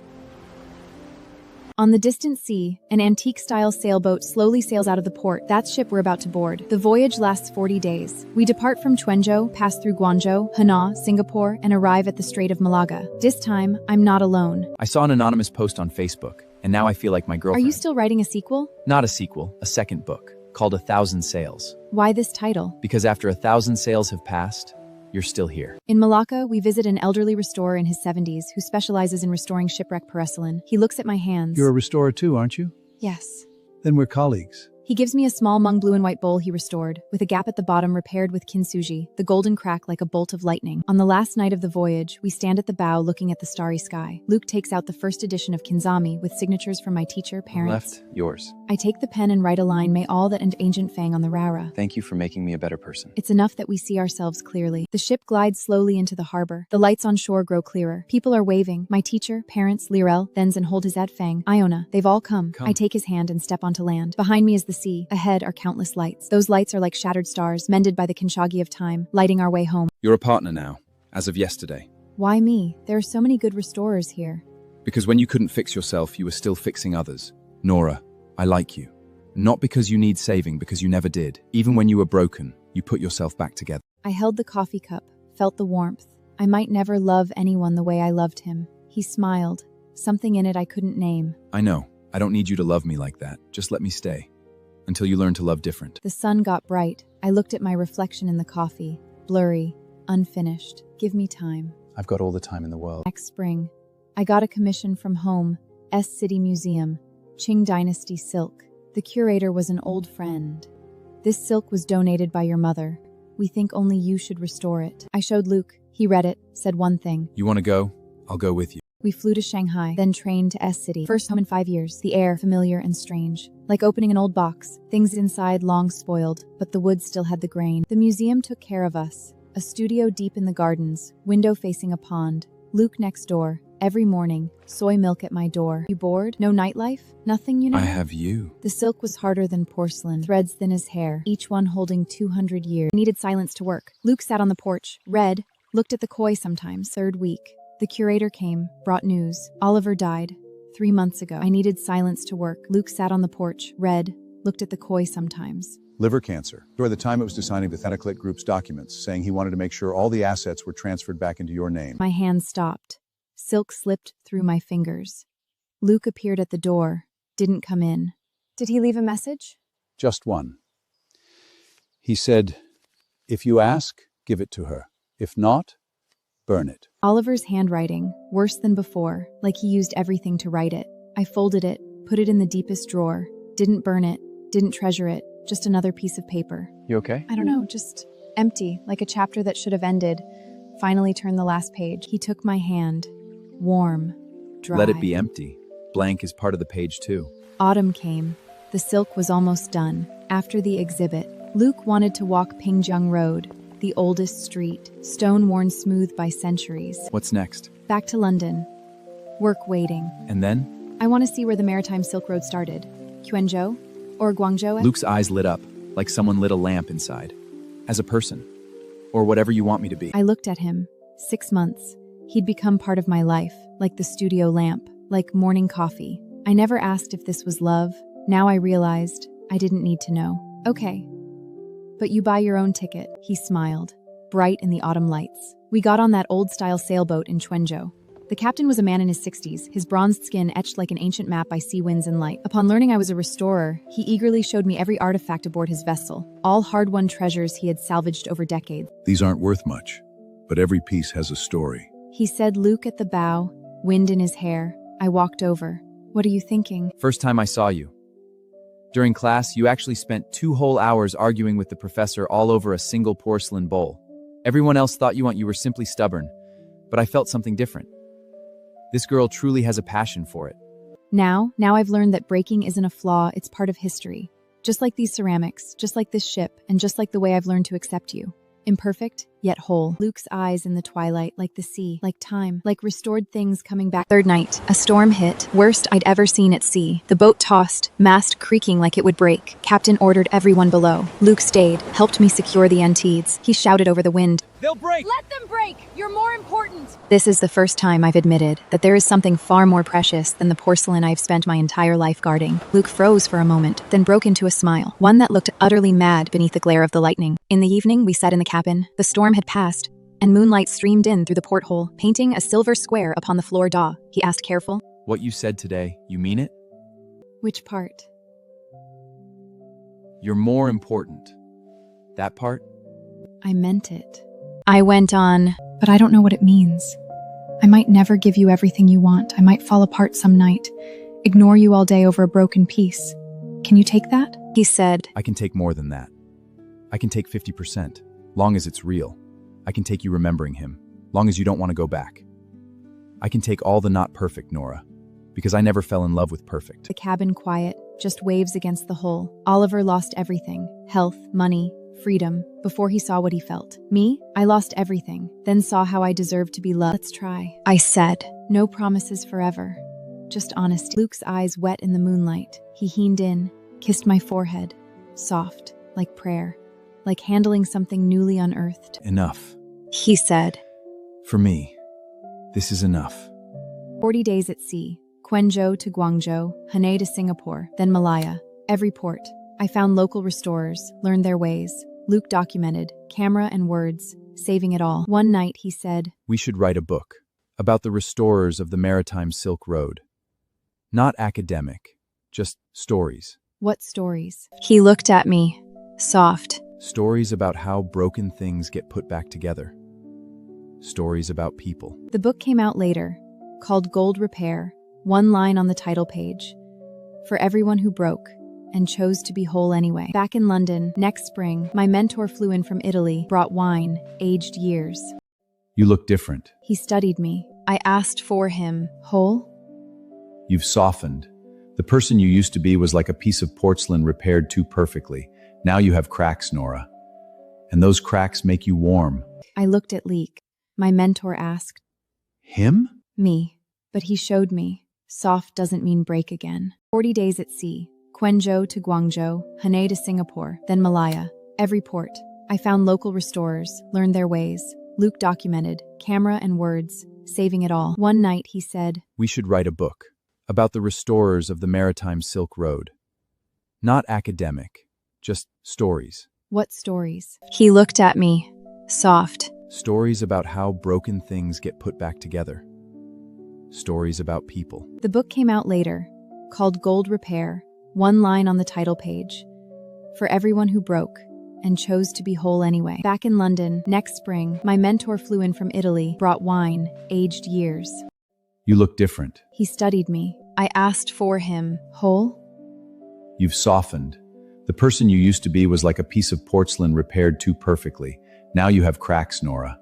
On the distant sea, an antique-style sailboat slowly sails out of the port. That ship we're about to board. The voyage lasts 40 days. We depart from Quanzhou, pass through Guangzhou, Hainan, Singapore, and arrive at the Strait of Malaga. This time, I'm not alone. I saw an anonymous post on Facebook, and now I feel like my girlfriend. Are you still writing a sequel? Not a sequel, a second book, called 1,000 Sails. Why this title? Because after 1,000 sails have passed, you're still here. In Malacca, we visit an elderly restorer in his 70s who specializes in restoring shipwrecked porcelain. He looks at my hands. You're a restorer too, aren't you? Yes. Then we're colleagues. He gives me a small Hmong blue and white bowl he restored, with a gap at the bottom repaired with kintsugi, the golden crack like a bolt of lightning. On the last night of the voyage, we stand at the bow looking at the starry sky. Luke takes out the first edition of Kinzami with signatures from my teacher, parents. Left, yours. I take the pen and write a line, may all that and ancient fang on the Rara. Thank you for making me a better person. It's enough that we see ourselves clearly. The ship glides slowly into the harbor. The lights on shore grow clearer. People are waving. My teacher, parents, Lirel, Thens and hold his ad fang. Iona, they've all come. I take his hand and step onto land. Behind me is the sea. Ahead are countless lights. Those lights are like shattered stars, mended by the Kinshagi of time, lighting our way home. You're a partner now, as of yesterday. Why me? There are so many good restorers here. Because when you couldn't fix yourself, you were still fixing others. Nora, I like you. Not because you need saving, because you never did. Even when you were broken, you put yourself back together. I held the coffee cup, felt the warmth. I might never love anyone the way I loved him. He smiled, something in it I couldn't name. I know. I don't need you to love me like that. Just let me stay. Until you learn to love different. The sun got bright. I looked at my reflection in the coffee. Blurry, unfinished. Give me time. I've got all the time in the world. Next spring, I got a commission from home, S City Museum, Qing Dynasty silk. The curator was an old friend. This silk was donated by your mother. We think only you should restore it. I showed Luke. He read it, said one thing. You want to go? I'll go with you. We flew to Shanghai, then trained to S City. First home in 5 years. The air familiar and strange. Like opening an old box. Things inside long spoiled, but the wood still had the grain. The museum took care of us. A studio deep in the gardens, window facing a pond. Luke next door. Every morning, soy milk at my door. You bored? No nightlife? Nothing, you know? I have you. The silk was harder than porcelain, threads thin as hair, each one holding 200 years. I needed silence to work. Luke sat on the porch, read, looked at the koi sometimes. Third week. The curator came, brought news. Oliver died 3 months ago. I needed silence to work. Luke sat on the porch, read, looked at the koi sometimes. Liver cancer. During the time it was to signing the Thanaclit Group's documents, saying he wanted to make sure all the assets were transferred back into your name. My hand stopped. Silk slipped through my fingers. Luke appeared at the door, didn't come in. Did he leave a message? Just one. He said, if you ask, give it to her. If not, burn it. Oliver's handwriting, worse than before, like he used everything to write it. I folded it, put it in the deepest drawer, didn't burn it, didn't treasure it, just another piece of paper. You okay? I don't know, just empty, like a chapter that should have ended. Finally turned the last page. He took my hand, warm, dry. Let it be empty. Blank is part of the page too. Autumn came. The silk was almost done. After the exhibit, Luke wanted to walk Pingjiang Road, the oldest street, stone worn smooth by centuries. What's next? Back to London. Work waiting. And then? I want to see where the Maritime Silk Road started. Quanzhou? Or Guangzhou? Luke's eyes lit up, like someone lit a lamp inside. As a person. Or whatever you want me to be. I looked at him. 6 months. He'd become part of my life, like the studio lamp, like morning coffee. I never asked if this was love. Now I realized I didn't need to know. Okay. But you buy your own ticket, he smiled, bright in the autumn lights. We got on that old-style sailboat in Quanzhou. The captain was a man in his 60s, his bronzed skin etched like an ancient map by sea winds and light. Upon learning I was a restorer, he eagerly showed me every artifact aboard his vessel, all hard-won treasures he had salvaged over decades. These aren't worth much, but every piece has a story. He said, Luke at the bow, wind in his hair. I walked over. What are you thinking? First time I saw you. During class, you actually spent 2 whole hours arguing with the professor all over a single porcelain bowl. Everyone else thought you were simply stubborn, but I felt something different. This girl truly has a passion for it. Now I've learned that breaking isn't a flaw, it's part of history. Just like these ceramics, just like this ship, and just like the way I've learned to accept you. Imperfect, yet whole. Luke's eyes in the twilight, like the sea, like time, like restored things coming back. Third night, a storm hit, worst I'd ever seen at sea. The boat tossed, mast creaking like it would break. Captain ordered everyone below. Luke stayed, helped me secure the Antides. He shouted over the wind. They'll break! Let them break! You're more important! This is the first time I've admitted that there is something far more precious than the porcelain I've spent my entire life guarding. Luke froze for a moment, then broke into a smile, one that looked utterly mad beneath the glare of the lightning. In the evening, we sat in the cabin. The storm had passed, and moonlight streamed in through the porthole, painting a silver square upon the floor daw. He asked careful. What you said today, you mean it? Which part? You're more important. That part? I meant it. I went on, but I don't know what it means. I might never give you everything you want. I might fall apart some night, ignore you all day over a broken piece. Can you take that? He said. I can take more than that. I can take 50%, long as it's real. I can take you remembering him, long as you don't want to go back. I can take all the not perfect, Nora, because I never fell in love with perfect. The cabin quiet, just waves against the hull. Oliver lost everything, health, money, freedom, before he saw what he felt. Me, I lost everything, then saw how I deserved to be loved. Let's try. I said, no promises forever, just honesty. Luke's eyes wet in the moonlight. He leaned in, kissed my forehead, soft, like prayer, like handling something newly unearthed. Enough. He said. For me, this is enough. 40 days at sea, Quanzhou to Guangzhou, Hanoi to Singapore, then Malaya. Every port. I found local restorers, learned their ways. Luke documented, camera and words, saving it all. One night he said, "We should write a book about the restorers of the maritime Silk Road. Not academic, just stories. "What stories?" He looked at me, soft. Stories about how broken things get put back together. Stories about people." The book came out later, called Gold Repair, one line on the title page. For everyone who broke and chose to be whole anyway. Back in London, next spring, my mentor flew in from Italy, brought wine, aged years. "You look different. He studied me. I asked for him. Whole? You've softened. The person you used to be was like a piece of porcelain repaired too perfectly. Now you have cracks, Nora. And those cracks make you warm." I looked at Leek. My mentor asked. "Him?" Me. But he showed me. Soft doesn't mean break again. 40 days at sea, Quanzhou to Guangzhou, Hanoi to Singapore, then Malaya. Every port. I found local restorers, learned their ways. Luke documented, camera and words, saving it all. One night he said, "We should write a book about the restorers of the maritime Silk Road. Not academic, just stories. "What stories?" He looked at me, soft. Stories about how broken things get put back together. Stories about people." The book came out later, called Gold Repair, one line on the title page. For everyone who broke and chose to be whole anyway. Back in London, next spring, my mentor flew in from Italy, brought wine, aged years. "You look different. He studied me. I asked for him. Whole? You've softened. The person you used to be was like a piece of porcelain repaired too perfectly. Now you have cracks, Nora.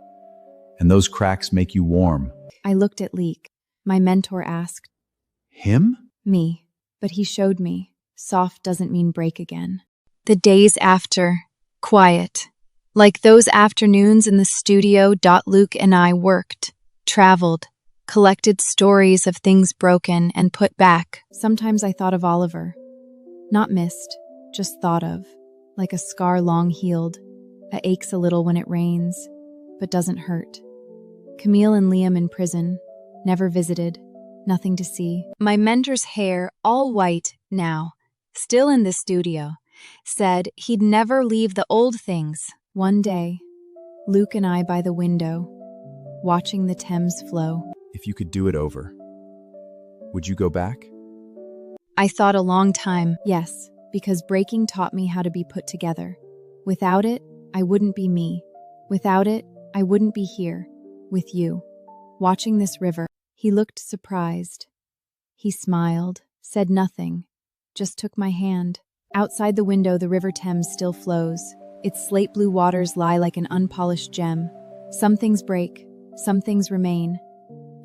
And those cracks make you warm." I looked at Leek. My mentor asked. "Him?" Me. But he showed me. Soft doesn't mean break again. The days after, quiet. Like those afternoons in the studio. Luke and I worked, traveled, collected stories of things broken and put back. Sometimes I thought of Oliver. Not missed, just thought of. Like a scar long healed, that aches a little when it rains, but doesn't hurt. Camille and Liam in prison, never visited, nothing to see. My mentor's hair, all white now, still in the studio, said he'd never leave the old things. One day, Luke and I by the window, watching the Thames flow. If you could do it over, would you go back? I thought a long time. Yes, because breaking taught me how to be put together. Without it, I wouldn't be me. Without it, I wouldn't be here, with you, watching this river. He looked surprised. He smiled, said nothing, just took my hand. Outside the window, the River Thames still flows. Its slate blue waters lie like an unpolished gem. Some things break, some things remain,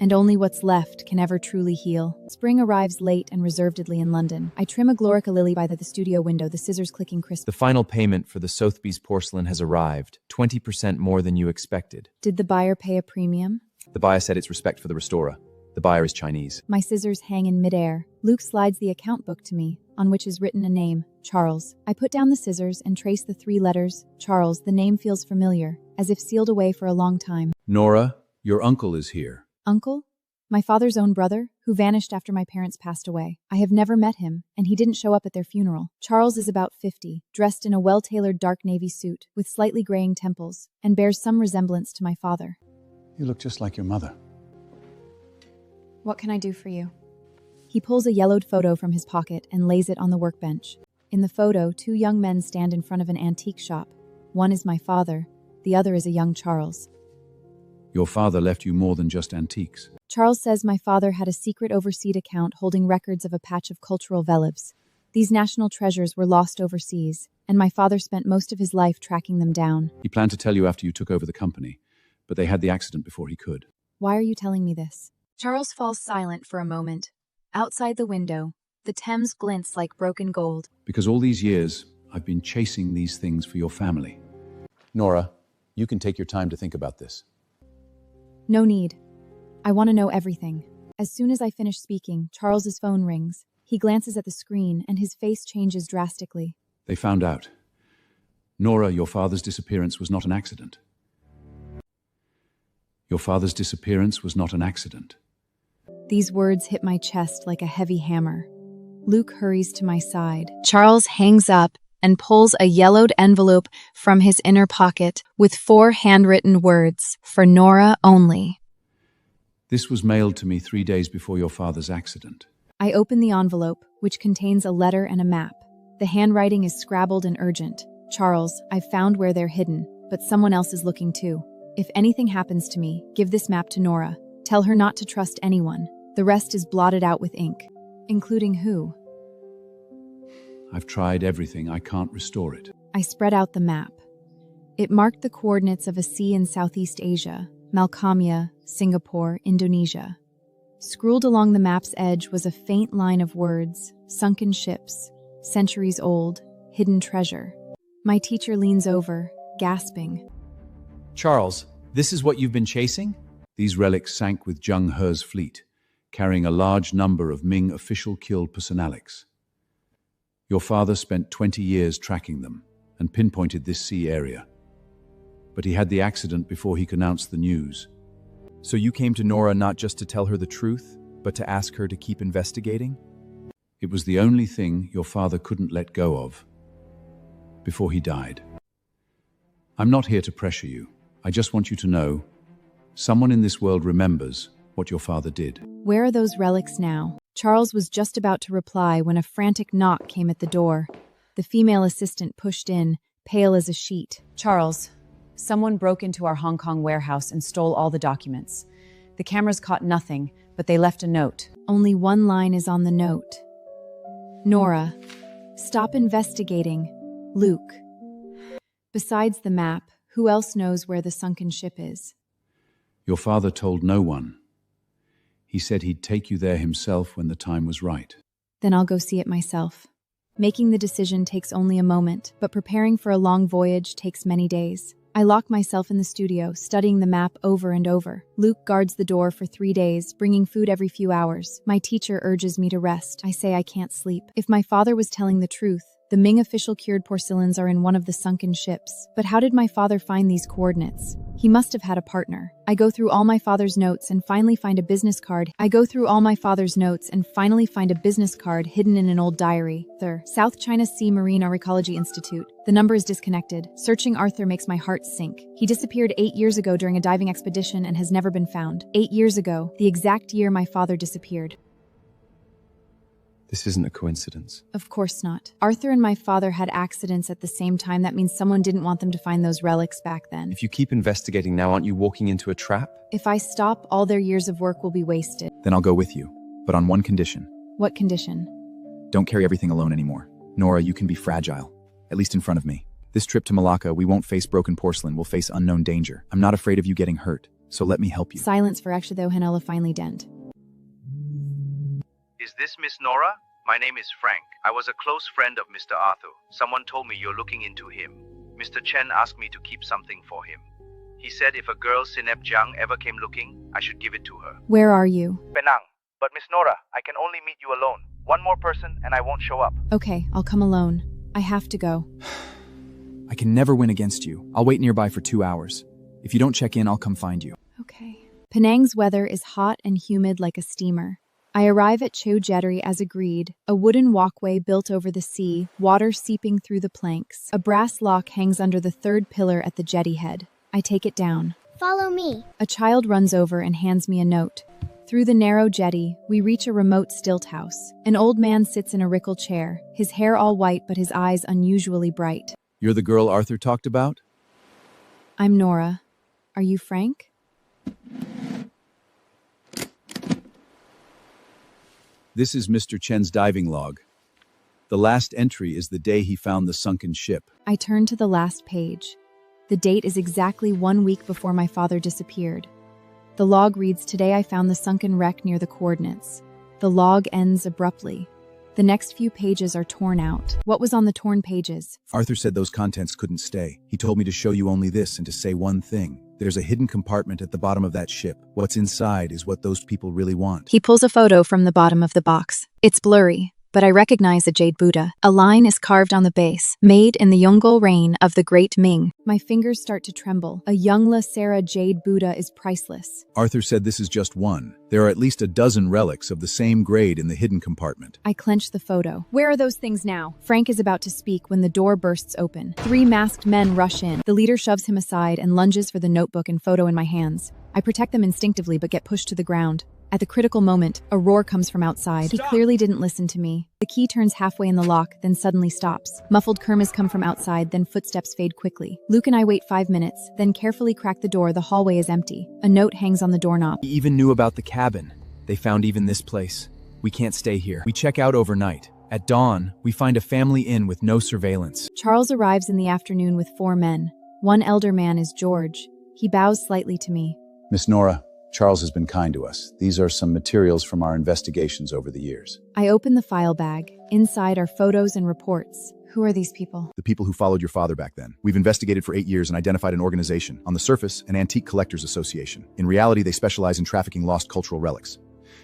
and only what's left can ever truly heal. Spring arrives late and reservedly in London. I trim a Glorica lily by the studio window, the scissors clicking crisp. The final payment for the Sotheby's porcelain has arrived, 20% more than you expected. Did the buyer pay a premium? The buyer said it's respect for the restorer. The buyer is Chinese. My scissors hang in midair. Luke slides the account book to me, on which is written a name, Charles. I put down the scissors and trace the 3 letters, Charles. The name feels familiar, as if sealed away for a long time. "Nora, your uncle is here." Uncle? My father's own brother, who vanished after my parents passed away. I have never met him, and he didn't show up at their funeral. Charles is about 50, dressed in a well-tailored dark navy suit, with slightly graying temples, and bears some resemblance to my father. You look just like your mother. What can I do for you? He pulls a yellowed photo from his pocket and lays it on the workbench. In the photo, 2 young men stand in front of an antique shop. One is my father, the other is a young Charles. Your father left you more than just antiques. Charles says my father had a secret overseas account holding records of a patch of cultural relics. These national treasures were lost overseas, and my father spent most of his life tracking them down. He planned to tell you after you took over the company, but they had the accident before he could. Why are you telling me this? Charles falls silent for a moment. Outside the window, the Thames glints like broken gold. Because all these years, I've been chasing these things for your family. Nora, you can take your time to think about this. No need. I want to know everything. As soon as I finish speaking, Charles's phone rings. He glances at the screen and his face changes drastically. They found out. Nora, your father's disappearance was not an accident. Your father's disappearance was not an accident. These words hit my chest like a heavy hammer. Luke hurries to my side. Charles hangs up and pulls a yellowed envelope from his inner pocket with 4 handwritten words, "For Nora only." This was mailed to me 3 days before your father's accident. I open the envelope, which contains a letter and a map. The handwriting is scrabbled and urgent. Charles, I've found where they're hidden, but someone else is looking too. If anything happens to me, give this map to Nora. Tell her not to trust anyone. The rest is blotted out with ink. Including who? I've tried everything. I can't restore it. I spread out the map. It marked the coordinates of a sea in Southeast Asia, Malkamia, Singapore, Indonesia. Scrawled along the map's edge was a faint line of words: sunken ships, centuries old, hidden treasure. My teacher leans over, gasping. Charles, this is what you've been chasing? These relics sank with Zheng He's fleet, carrying a large number of Ming official-killed personalics. Your father spent 20 years tracking them and pinpointed this sea area. But he had the accident before he could announce the news. So you came to Nora not just to tell her the truth, but to ask her to keep investigating? It was the only thing your father couldn't let go of before he died. I'm not here to pressure you. I just want you to know someone in this world remembers what your father did. Where are those relics now? Charles was just about to reply when a frantic knock came at the door. The female assistant pushed in, pale as a sheet. Charles, someone broke into our Hong Kong warehouse and stole all the documents. The cameras caught nothing, but they left a note. Only one line is on the note. Nora, stop investigating. Luke. Besides the map, who else knows where the sunken ship is? Your father told no one. He said he'd take you there himself when the time was right. Then I'll go see it myself. Making the decision takes only a moment, but preparing for a long voyage takes many days. I lock myself in the studio, studying the map over and over. Luke guards the door for 3 days, bringing food every few hours. My teacher urges me to rest. I say I can't sleep. If my father was telling the truth, the Ming official cured porcelains are in one of the sunken ships. But how did my father find these coordinates? He must have had a partner. I go through all my father's notes and finally find a business card. Hidden in an old diary. South China Sea Marine Ecology Institute. The number is disconnected. Searching Arthur makes my heart sink. He disappeared 8 years ago during a diving expedition and has never been found. 8 years ago, the exact year my father disappeared. This isn't a coincidence. Of course not. Arthur and my father had accidents at the same time. That means someone didn't want them to find those relics back then. If you keep investigating now, aren't you walking into a trap? If I stop, all their years of work will be wasted. Then I'll go with you, but on one condition. What condition? Don't carry everything alone anymore. Nora, you can be fragile, at least in front of me. This trip to Malacca, we won't face broken porcelain, we'll face unknown danger. I'm not afraid of you getting hurt, so let me help you. Silence for Akshado Hanela finally dent. Is this Miss Nora? My name is Frank. I was a close friend of Mr. Arthur. Someone told me you're looking into him. Mr. Chen asked me to keep something for him. He said if a girl Sinep Jiang ever came looking, I should give it to her. Where are you? Penang. But Miss Nora, I can only meet you alone. One more person and I won't show up. Okay, I'll come alone. I have to go. I can never win against you. I'll wait nearby for 2 hours. If you don't check in, I'll come find you. Okay. Penang's weather is hot and humid like a steamer. I arrive at Cho Jettery as agreed, a wooden walkway built over the sea, water seeping through the planks. A brass lock hangs under the 3rd pillar at the jetty head. I take it down. Follow me. A child runs over and hands me a note. Through the narrow jetty, we reach a remote stilt house. An old man sits in a rickle chair, his hair all white but his eyes unusually bright. You're the girl Arthur talked about? I'm Nora. Are you Frank? This is Mr. Chen's diving log. The last entry is the day he found the sunken ship. I turn to the last page. The date is exactly 1 week before my father disappeared. The log reads, "Today I found the sunken wreck near the coordinates." The log ends abruptly. The next few pages are torn out. What was on the torn pages? Arthur said those contents couldn't stay. He told me to show you only this and to say one thing. There's a hidden compartment at the bottom of that ship. What's inside is what those people really want. He pulls a photo from the bottom of the box. It's blurry, but I recognize a jade Buddha. A line is carved on the base, made in the Yongle reign of the Great Ming. My fingers start to tremble. A Yongle Sarah jade Buddha is priceless. Arthur said this is just one. There are at least a dozen relics of the same grade in the hidden compartment. I clench the photo. Where are those things now? Frank is about to speak when the door bursts open. 3 masked men rush in. The leader shoves him aside and lunges for the notebook and photo in my hands. I protect them instinctively but get pushed to the ground. At the critical moment, a roar comes from outside. He clearly didn't listen to me. The key turns halfway in the lock, then suddenly stops. Muffled kermas come from outside, then footsteps fade quickly. Luke and I wait 5 minutes, then carefully crack the door. The hallway is empty. A note hangs on the doorknob. He even knew about the cabin. They found even this place. We can't stay here. We check out overnight. At dawn, we find a family inn with no surveillance. Charles arrives in the afternoon with 4 men. One elder man is George. He bows slightly to me. Miss Nora, Charles has been kind to us. These are some materials from our investigations over the years. I open the file bag. Inside are photos and reports. Who are these people? The people who followed your father back then. We've investigated for 8 years and identified an organization. On the surface, an antique collectors association. In reality, they specialize in trafficking lost cultural relics.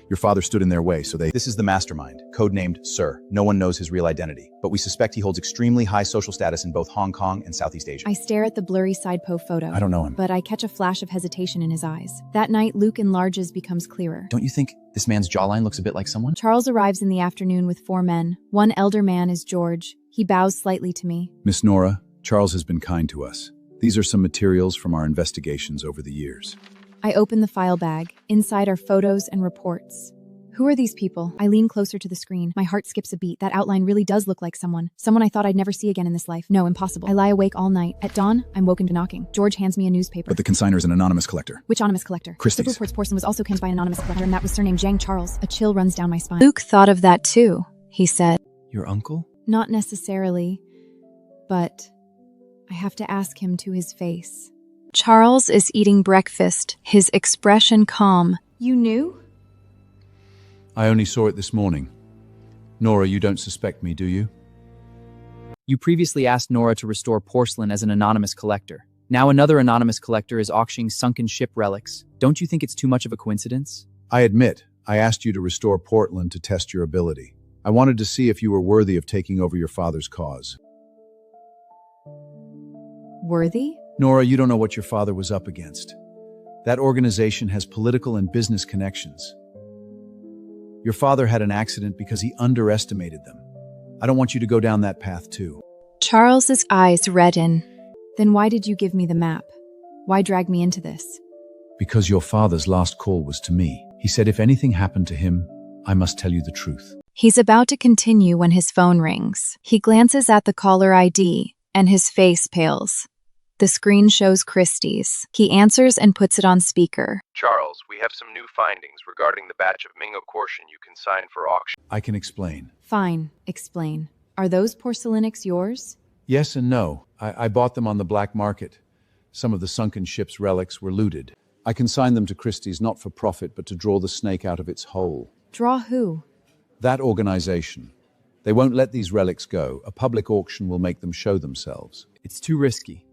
Your father stood in their way, so they... This is the mastermind, codenamed Sir. No one knows his real identity, but we suspect he holds extremely high social status in both Hong Kong and Southeast Asia. I stare at the blurry side-po photo. I don't know him. But I catch a flash of hesitation in his eyes. That night, Luke enlarges becomes clearer. Don't you think this man's jawline looks a bit like someone? Charles arrives in the afternoon with 4 men. One elder man is George. He bows slightly to me. Miss Nora, Charles has been kind to us. These are some materials from our investigations over the years. I open the file bag. Inside are photos and reports. Who are these people? I lean closer to the screen. My heart skips a beat. That outline really does look like someone. Someone I thought I'd never see again in this life. No, impossible. I lie awake all night. At dawn, I'm woken to knocking. George hands me a newspaper. But the consigner is an anonymous collector. Which anonymous collector? Christie's. Civil reports porcelain was also canned by an anonymous collector, and that was surnamed Zhang Charles. A chill runs down my spine. Luke thought of that too, he said. Your uncle? Not necessarily, but I have to ask him to his face. Charles is eating breakfast, his expression calm. You knew? I only saw it this morning. Nora, you don't suspect me, do you? You previously asked Nora to restore porcelain as an anonymous collector. Now another anonymous collector is auctioning sunken ship relics. Don't you think it's too much of a coincidence? I admit, I asked you to restore Portland to test your ability. I wanted to see if you were worthy of taking over your father's cause. Worthy? Nora, you don't know what your father was up against. That organization has political and business connections. Your father had an accident because he underestimated them. I don't want you to go down that path too. Charles's eyes redden. Then why did you give me the map? Why drag me into this? Because your father's last call was to me. He said if anything happened to him, I must tell you the truth. He's about to continue when his phone rings. He glances at the caller ID, and his face pales. The screen shows Christie's. He answers and puts it on speaker. Charles, we have some new findings regarding the batch of Ming Cortion you consigned for auction. I can explain. Fine, explain. Are those porcelainics yours? Yes and no. I bought them on the black market. Some of the sunken ship's relics were looted. I consigned them to Christie's not for profit, but to draw the snake out of its hole. Draw who? That organization. They won't let these relics go. A public auction will make them show themselves. It's too risky.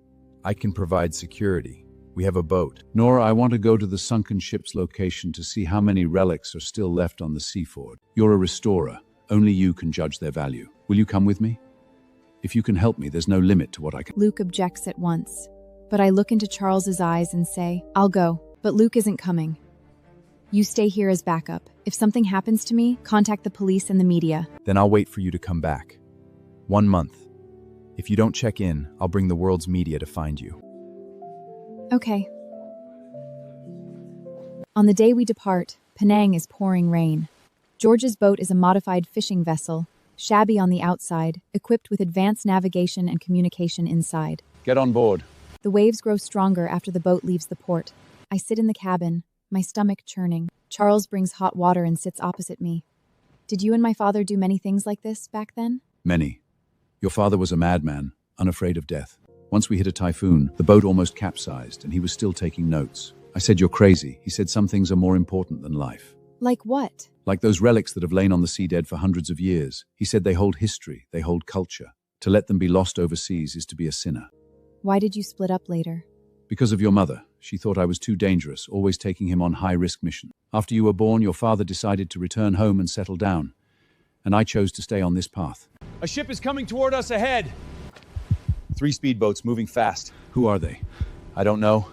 I can provide security. We have a boat. Nora, I want to go to the sunken ship's location to see how many relics are still left on the seaford. You're a restorer. Only you can judge their value. Will you come with me? If you can help me, there's no limit to what I can... Luke objects at once. But I look into Charles's eyes and say, I'll go. But Luke isn't coming. You stay here as backup. If something happens to me, contact the police and the media. Then I'll wait for you to come back. 1 month. If you don't check in, I'll bring the world's media to find you. Okay. On the day we depart, Penang is pouring rain. George's boat is a modified fishing vessel, shabby on the outside, equipped with advanced navigation and communication inside. Get on board. The waves grow stronger after the boat leaves the port. I sit in the cabin, my stomach churning. Charles brings hot water and sits opposite me. Did you and my father do many things like this back then? Many. Your father was a madman, unafraid of death. Once we hit a typhoon, the boat almost capsized, and he was still taking notes. I said, you're crazy. He said, some things are more important than life. Like what? Like those relics that have lain on the seadead for hundreds of years. He said they hold history, they hold culture. To let them be lost overseas is to be a sinner. Why did you split up later? Because of your mother. She thought I was too dangerous, always taking him on high-risk missions. After you were born, your father decided to return home and settle down. and I chose to stay on this path. A ship is coming toward us ahead. 3 speedboats moving fast. Who are they? I don't know,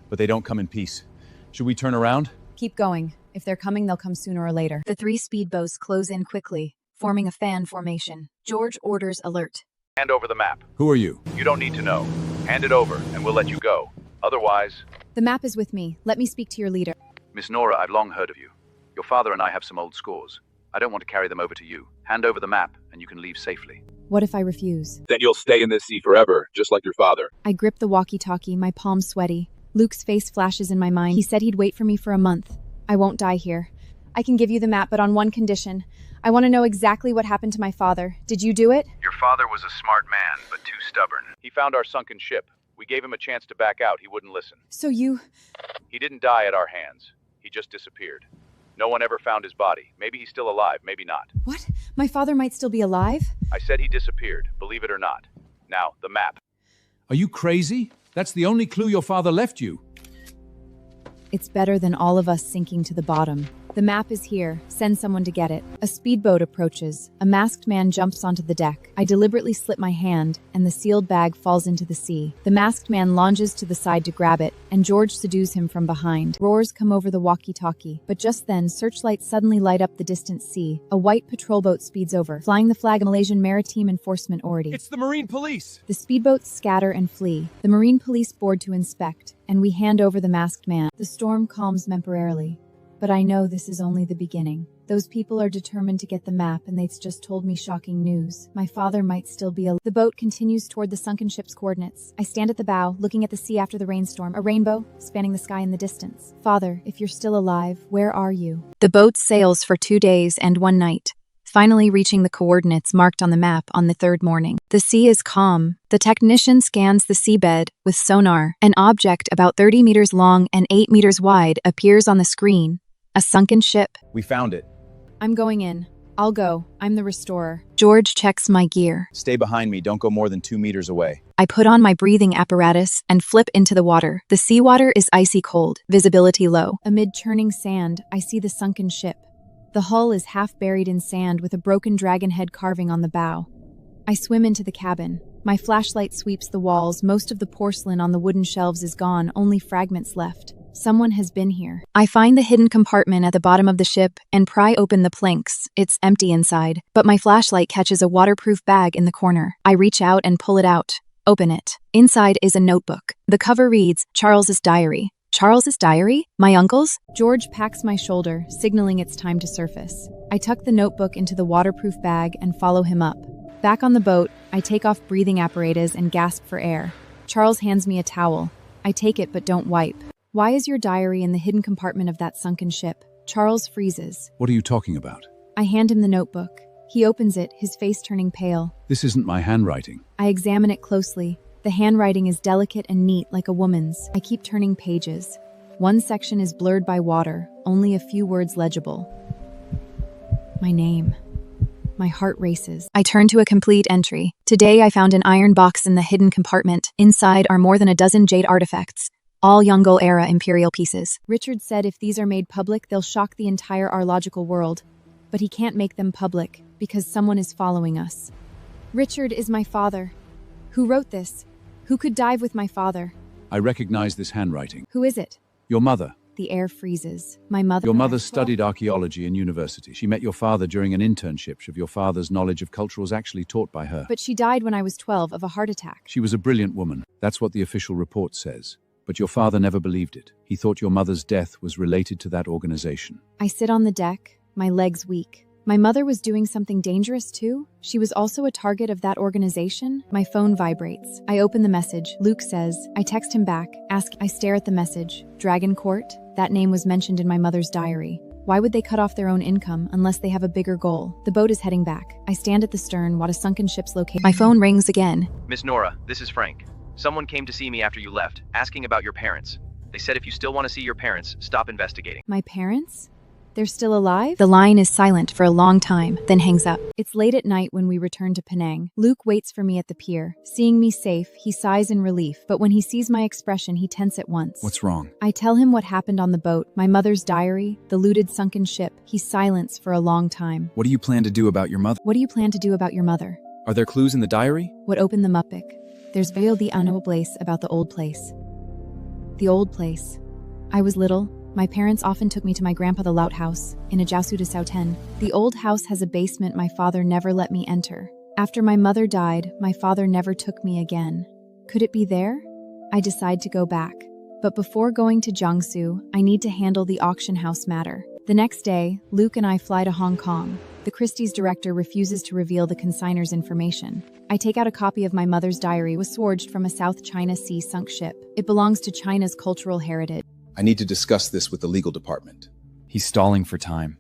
but they don't come in peace. Should we turn around? Keep going. If they're coming, they'll come sooner or later. The 3 speedboats close in quickly, forming a fan formation. George orders alert. Hand over the map. Who are you? You don't need to know. Hand it over, and we'll let you go. Otherwise... The map is with me. Let me speak to your leader. Miss Nora, I've long heard of you. Your father and I have some old scores. I don't want to carry them over to you. Hand over the map, and you can leave safely. What if I refuse? Then you'll stay in this sea forever, just like your father. I grip the walkie-talkie, my palms sweaty. Luke's face flashes in my mind. He said he'd wait for me for a month. I won't die here. I can give you the map, but on one condition. I want to know exactly what happened to my father. Did you do it? Your father was a smart man, but too stubborn. He found our sunken ship. We gave him a chance to back out. He wouldn't listen. So you... He didn't die at our hands. He just disappeared. No one ever found his body. Maybe he's still alive, maybe not. What? My father might still be alive? I said he disappeared, believe it or not. Now, the map. Are you crazy? That's the only clue your father left you. It's better than all of us sinking to the bottom. The map is here. Send someone to get it. A speedboat approaches. A masked man jumps onto the deck. I deliberately slip my hand, and the sealed bag falls into the sea. The masked man lunges to the side to grab it, and George subdues him from behind. Roars come over the walkie-talkie. But just then, searchlights suddenly light up the distant sea. A white patrol boat speeds over, flying the flag of Malaysian Maritime Enforcement Authority. It's the Marine Police! The speedboats scatter and flee. The Marine Police board to inspect, and we hand over the masked man. The storm calms temporarily. But I know this is only the beginning. Those people are determined to get the map, and they've just told me shocking news. My father might still be alive. The boat continues toward the sunken ship's coordinates. I stand at the bow, looking at the sea after the rainstorm, a rainbow spanning the sky in the distance. Father, if you're still alive, where are you? The boat sails for 2 days and 1 night, finally reaching the coordinates marked on the map on the 3rd morning. The sea is calm. The technician scans the seabed with sonar. An object about 30 meters long and 8 meters wide appears on the screen. A sunken ship. We found it. I'm going in. I'll go. I'm the restorer. George checks my gear. Stay behind me. Don't go more than 2 meters away. I put on my breathing apparatus and flip into the water. The seawater is icy cold, visibility low. Amid churning sand, I see the sunken ship. The hull is half buried in sand with a broken dragon head carving on the bow. I swim into the cabin. My flashlight sweeps the walls. Most of the porcelain on the wooden shelves is gone, only fragments left. Someone has been here. I find the hidden compartment at the bottom of the ship and pry open the planks. It's empty inside, but my flashlight catches a waterproof bag in the corner. I reach out and pull it out. Open it. Inside is a notebook. The cover reads, Charles's diary. Charles's diary? My uncle's? George packs my shoulder, signaling it's time to surface. I tuck the notebook into the waterproof bag and follow him up. Back on the boat, I take off breathing apparatus and gasp for air. Charles hands me a towel. I take it but don't wipe. Why is your diary in the hidden compartment of that sunken ship? Charles freezes. What are you talking about? I hand him the notebook. He opens it, his face turning pale. This isn't my handwriting. I examine it closely. The handwriting is delicate and neat like a woman's. I keep turning pages. One section is blurred by water, only a few words legible. My name. My heart races. I turn to a complete entry. Today I found an iron box in the hidden compartment. Inside are more than a dozen jade artifacts. All Yongle-era imperial pieces. Richard said if these are made public, they'll shock the entire arlogical world. But he can't make them public, because someone is following us. Richard is my father. Who wrote this? Who could dive with my father? I recognize this handwriting. Who is it? Your mother. The air freezes. My mother... Your mother studied archaeology in university. She met your father during an internship. Your father's knowledge of culture was actually taught by her. But she died when I was 12 of a heart attack. She was a brilliant woman. That's what the official report says. But your father never believed it. He thought your mother's death was related to that organization. I sit on the deck, my legs weak. My mother was doing something dangerous too? She was also a target of that organization? My phone vibrates. I open the message. Luke says. I text him back. I stare at the message. Dragon Court? That name was mentioned in my mother's diary. Why would they cut off their own income unless they have a bigger goal? The boat is heading back. I stand at the stern, watch a sunken ship's location. My phone rings again. Miss Nora, this is Frank. Someone came to see me after you left, asking about your parents. They said if you still want to see your parents, stop investigating. My parents? They're still alive? The line is silent for a long time, then hangs up. It's late at night when we return to Penang. Luke waits for me at the pier. Seeing me safe, he sighs in relief, but when he sees my expression, he tenses at once. What's wrong? I tell him what happened on the boat, my mother's diary, the looted sunken ship. He silences for a long time. What do you plan to do about your mother? What do you plan to do about your mother? Are there clues in the diary? What opened them up? There's veil the unknown place about the old place. The old place. I was little. My parents often took me to my grandpa the Lout house, in a Jiaosu de Sauten. The old house has a basement my father never let me enter. After my mother died, my father never took me again. Could it be there? I decide to go back. But before going to Jiangsu, I need to handle the auction house matter. The next day, Luke and I fly to Hong Kong. The Christie's director refuses to reveal the consignor's information. I take out a copy of my mother's diary was forged from a South China Sea sunk ship. It belongs to China's cultural heritage. I need to discuss this with the legal department. He's stalling for time.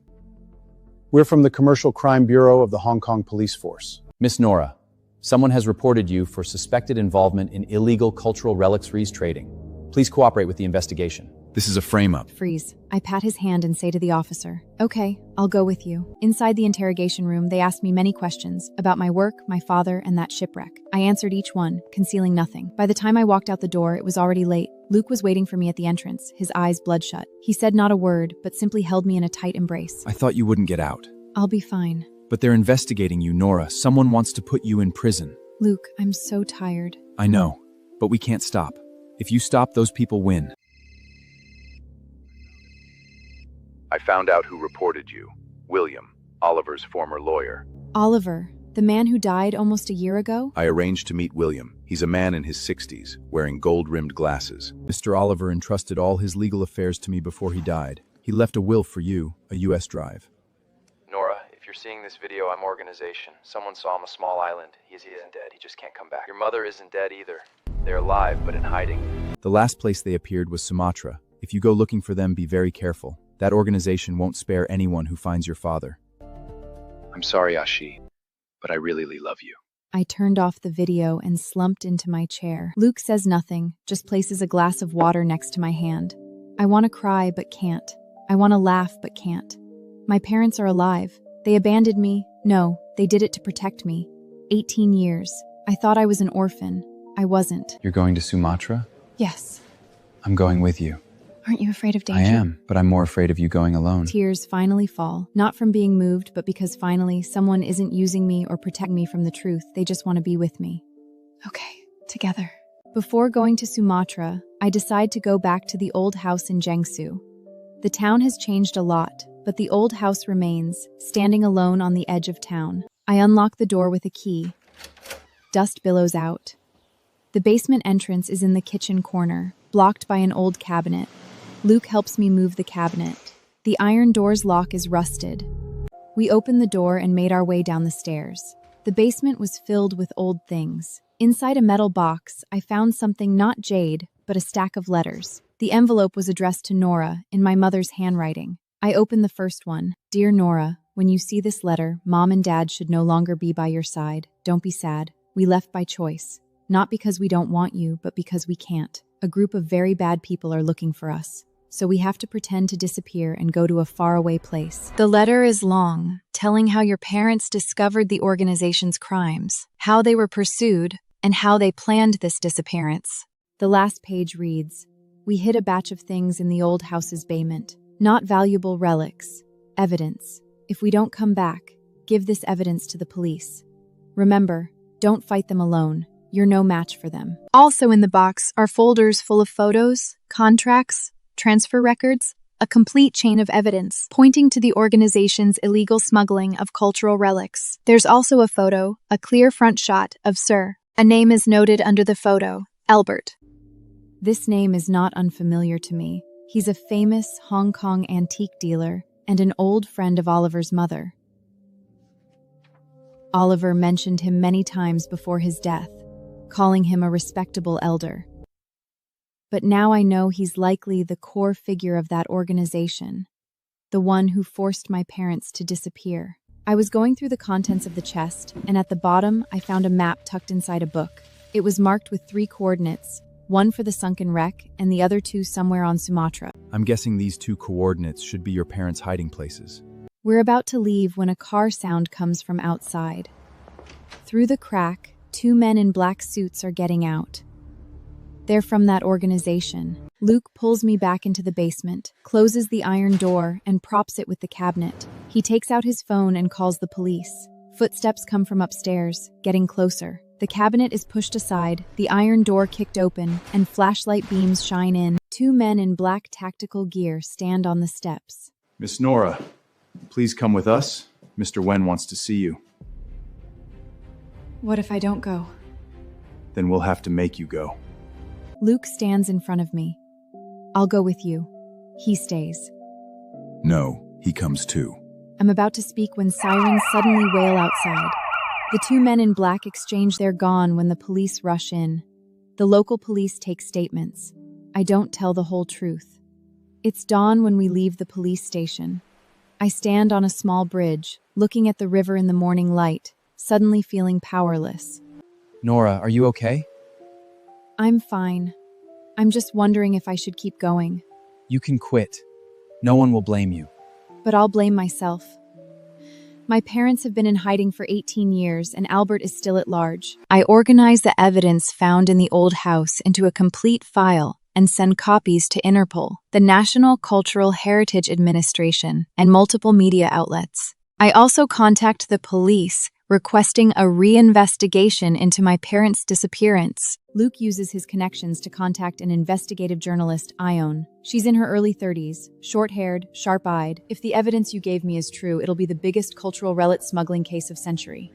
We're from the Commercial Crime Bureau of the Hong Kong Police Force. Miss Nora, someone has reported you for suspected involvement in illegal cultural relics trading. Please cooperate with the investigation. This is a frame-up. Freeze. I pat his hand and say to the officer, "Okay, I'll go with you." Inside the interrogation room, they asked me many questions about my work, my father, and that shipwreck. I answered each one, concealing nothing. By the time I walked out the door, it was already late. Luke was waiting for me at the entrance, his eyes bloodshot. He said not a word, but simply held me in a tight embrace. I thought you wouldn't get out. I'll be fine. But they're investigating you, Nora. Someone wants to put you in prison. Luke, I'm so tired. I know, but we can't stop. If you stop, those people win. I found out who reported you. William, Oliver's former lawyer. Oliver, the man who died almost a year ago? I arranged to meet William. He's a man in his 60s, wearing gold-rimmed glasses. Mr. Oliver entrusted all his legal affairs to me before he died. He left a will for you, a U.S. drive. Nora, if you're seeing this video, I'm organization. Someone saw him on a small island. He isn't dead. He just can't come back. Your mother isn't dead either. They're alive, but in hiding. The last place they appeared was Sumatra. If you go looking for them, be very careful. That organization won't spare anyone who finds your father. I'm sorry, Ashi, but I really love you. I turned off the video and slumped into my chair. Luke says nothing, just places a glass of water next to my hand. I want to cry, but can't. I want to laugh, but can't. My parents are alive. They abandoned me. No, they did it to protect me. 18 years. I thought I was an orphan. I wasn't. You're going to Sumatra? Yes. I'm going with you. Aren't you afraid of danger? I am, but I'm more afraid of you going alone. Tears finally fall, not from being moved, but because finally someone isn't using me or protecting me from the truth. They just want to be with me. Okay, together. Before going to Sumatra, I decide to go back to the old house in Jiangsu. The town has changed a lot, but the old house remains, standing alone on the edge of town. I unlock the door with a key. Dust billows out. The basement entrance is in the kitchen corner, blocked by an old cabinet. Luke helps me move the cabinet. The iron door's lock is rusted. We opened the door and made our way down the stairs. The basement was filled with old things. Inside a metal box, I found something not jade, but a stack of letters. The envelope was addressed to Nora, in my mother's handwriting. I opened the first one. "Dear Nora, when you see this letter, Mom and Dad should no longer be by your side. Don't be sad. We left by choice. Not because we don't want you, but because we can't. A group of very bad people are looking for us. So we have to pretend to disappear and go to a faraway place." The letter is long, telling how your parents discovered the organization's crimes, how they were pursued, and how they planned this disappearance. The last page reads, "We hid a batch of things in the old house's basement. Not valuable relics. Evidence. If we don't come back, give this evidence to the police. Remember, don't fight them alone. You're no match for them." Also in the box are folders full of photos, contracts, transfer records, a complete chain of evidence pointing to the organization's illegal smuggling of cultural relics. There's also a photo, a clear front shot of Sir. A name is noted under the photo, Albert. This name is not unfamiliar to me. He's a famous Hong Kong antique dealer and an old friend of Oliver's mother. Oliver mentioned him many times before his death, calling him a respectable elder. But now I know he's likely the core figure of that organization, the one who forced my parents to disappear. I was going through the contents of the chest, and at the bottom I found a map tucked inside a book. It was marked with 3 coordinates, one for the sunken wreck and the other two somewhere on Sumatra. I'm guessing these two coordinates should be your parents' hiding places. We're about to leave when a car sound comes from outside. Through the crack, two men in black suits are getting out. They're from that organization. Luke pulls me back into the basement, closes the iron door, and props it with the cabinet. He takes out his phone and calls the police. Footsteps come from upstairs, getting closer. The cabinet is pushed aside, the iron door kicked open, and flashlight beams shine in. Two men in black tactical gear stand on the steps. Miss Nora, please come with us. Mr. Wen wants to see you. What if I don't go? Then we'll have to make you go. Luke stands in front of me. I'll go with you. He stays. No, he comes too. I'm about to speak when sirens suddenly wail outside. The two men in black exchange their gone when the police rush in. The local police take statements. I don't tell the whole truth. It's dawn when we leave the police station. I stand on a small bridge, looking at the river in the morning light, suddenly feeling powerless. Nora, are you okay? I'm fine. I'm just wondering if I should keep going. You can quit. No one will blame you. But I'll blame myself. My parents have been in hiding for 18 years, and Albert is still at large. I organize the evidence found in the old house into a complete file and send copies to Interpol, the National Cultural Heritage Administration, and multiple media outlets. I also contact the police, requesting a reinvestigation into my parents' disappearance. Luke uses his connections to contact an investigative journalist, Ione. She's in her early 30s, short-haired, sharp-eyed. If the evidence you gave me is true, it'll be the biggest cultural relic smuggling case of century.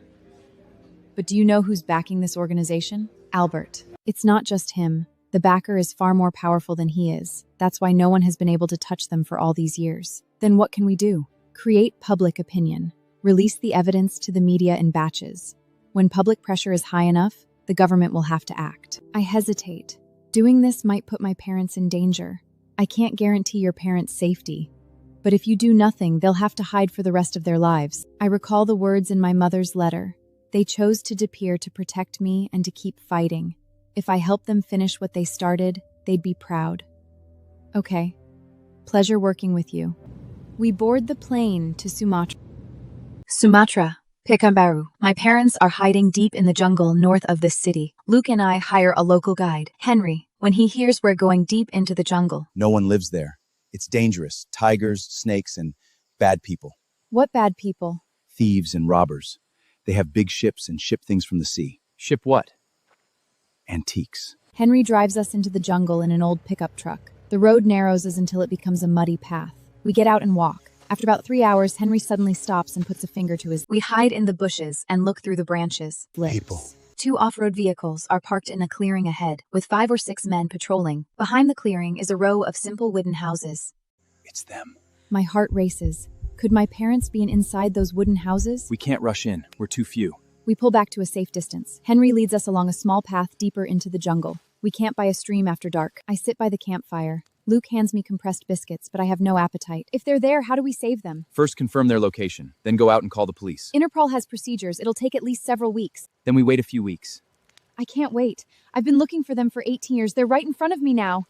But do you know who's backing this organization? Albert. It's not just him. The backer is far more powerful than he is. That's why no one has been able to touch them for all these years. Then what can we do? Create public opinion. Release the evidence to the media in batches. When public pressure is high enough, the government will have to act. I hesitate. Doing this might put my parents in danger. I can't guarantee your parents' safety. But if you do nothing, they'll have to hide for the rest of their lives. I recall the words in my mother's letter. They chose to disappear to protect me and to keep fighting. If I helped them finish what they started, they'd be proud. Okay. Pleasure working with you. We board the plane to Sumatra. Sumatra, Pekanbaru. My parents are hiding deep in the jungle north of this city. Luke and I hire a local guide, Henry, when he hears we're going deep into the jungle. No one lives there. It's dangerous. Tigers, snakes, and bad people. What bad people? Thieves and robbers. They have big ships and ship things from the sea. Ship what? Antiques. Henry drives us into the jungle in an old pickup truck. The road narrows us until it becomes a muddy path. We get out and walk. After about 3 hours, Henry suddenly stops and puts a finger to his... We hide in the bushes and look through the branches. People. Two off-road vehicles are parked in a clearing ahead, with 5 or 6 men patrolling. Behind the clearing is a row of simple wooden houses. It's them. My heart races. Could my parents be inside those wooden houses? We can't rush in. We're too few. We pull back to a safe distance. Henry leads us along a small path deeper into the jungle. We camp by a stream after dark. I sit by the campfire. Luke hands me compressed biscuits, but I have no appetite. If they're there, how do we save them? First confirm their location, then go out and call the police. Interpol has procedures. It'll take at least several weeks. Then we wait a few weeks. I can't wait. I've been looking for them for 18 years. They're right in front of me now.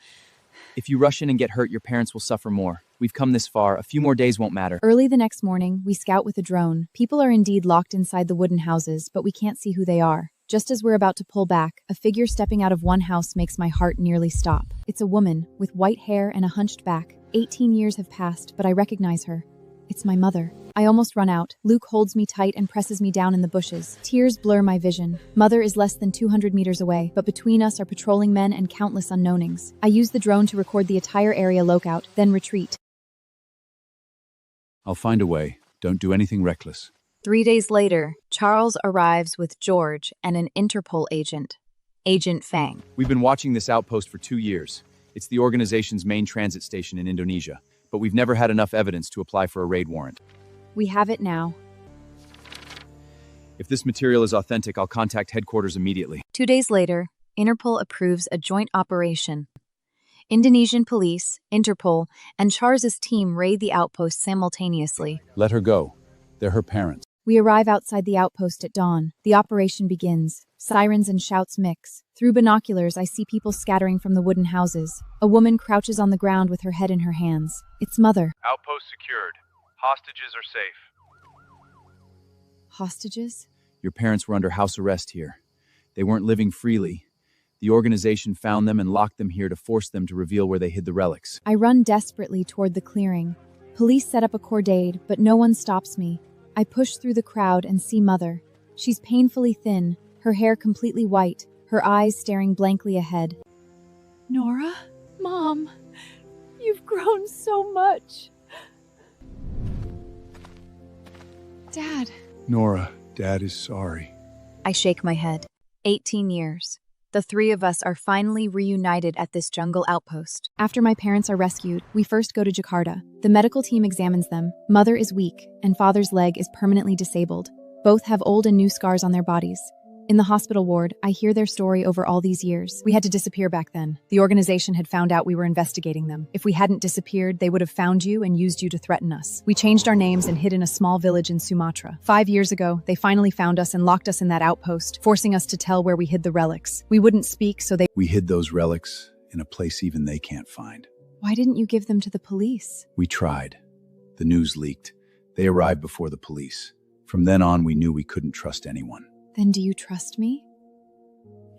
If you rush in and get hurt, your parents will suffer more. We've come this far. A few more days won't matter. Early the next morning, we scout with a drone. People are indeed locked inside the wooden houses, but we can't see who they are. Just as we're about to pull back, a figure stepping out of one house makes my heart nearly stop. It's a woman, with white hair and a hunched back. 18 years have passed, but I recognize her. It's my mother. I almost run out. Luke holds me tight and presses me down in the bushes. Tears blur my vision. Mother is less than 200 meters away, but between us are patrolling men and countless unknownings. I use the drone to record the entire area lookout, then retreat. I'll find a way. Don't do anything reckless. 3 days later, Charles arrives with George and an Interpol agent, Agent Fang. We've been watching this outpost for 2 years. It's the organization's main transit station in Indonesia, but we've never had enough evidence to apply for a raid warrant. We have it now. If this material is authentic, I'll contact headquarters immediately. 2 days later, Interpol approves a joint operation. Indonesian police, Interpol, and Charles's team raid the outpost simultaneously. Let her go. They're her parents. We arrive outside the outpost at dawn. The operation begins. Sirens and shouts mix. Through binoculars, I see people scattering from the wooden houses. A woman crouches on the ground with her head in her hands. It's Mother. Outpost secured. Hostages are safe. Hostages? Your parents were under house arrest here. They weren't living freely. The organization found them and locked them here to force them to reveal where they hid the relics. I run desperately toward the clearing. Police set up a cordade, but no one stops me. I push through the crowd and see Mother. She's painfully thin, her hair completely white, her eyes staring blankly ahead. Nora? Mom, you've grown so much. Dad. Nora, Dad is sorry. I shake my head. 18 years. The three of us are finally reunited at this jungle outpost. After my parents are rescued, we first go to Jakarta. The medical team examines them. Mother is weak, and Father's leg is permanently disabled. Both have old and new scars on their bodies. In the hospital ward, I hear their story over all these years. We had to disappear back then. The organization had found out we were investigating them. If we hadn't disappeared, they would have found you and used you to threaten us. We changed our names and hid in a small village in Sumatra. 5 years ago, they finally found us and locked us in that outpost, forcing us to tell where we hid the relics. We wouldn't speak, so We hid those relics in a place even they can't find. Why didn't you give them to the police? We tried. The news leaked. They arrived before the police. From then on, we knew we couldn't trust anyone. Then do you trust me?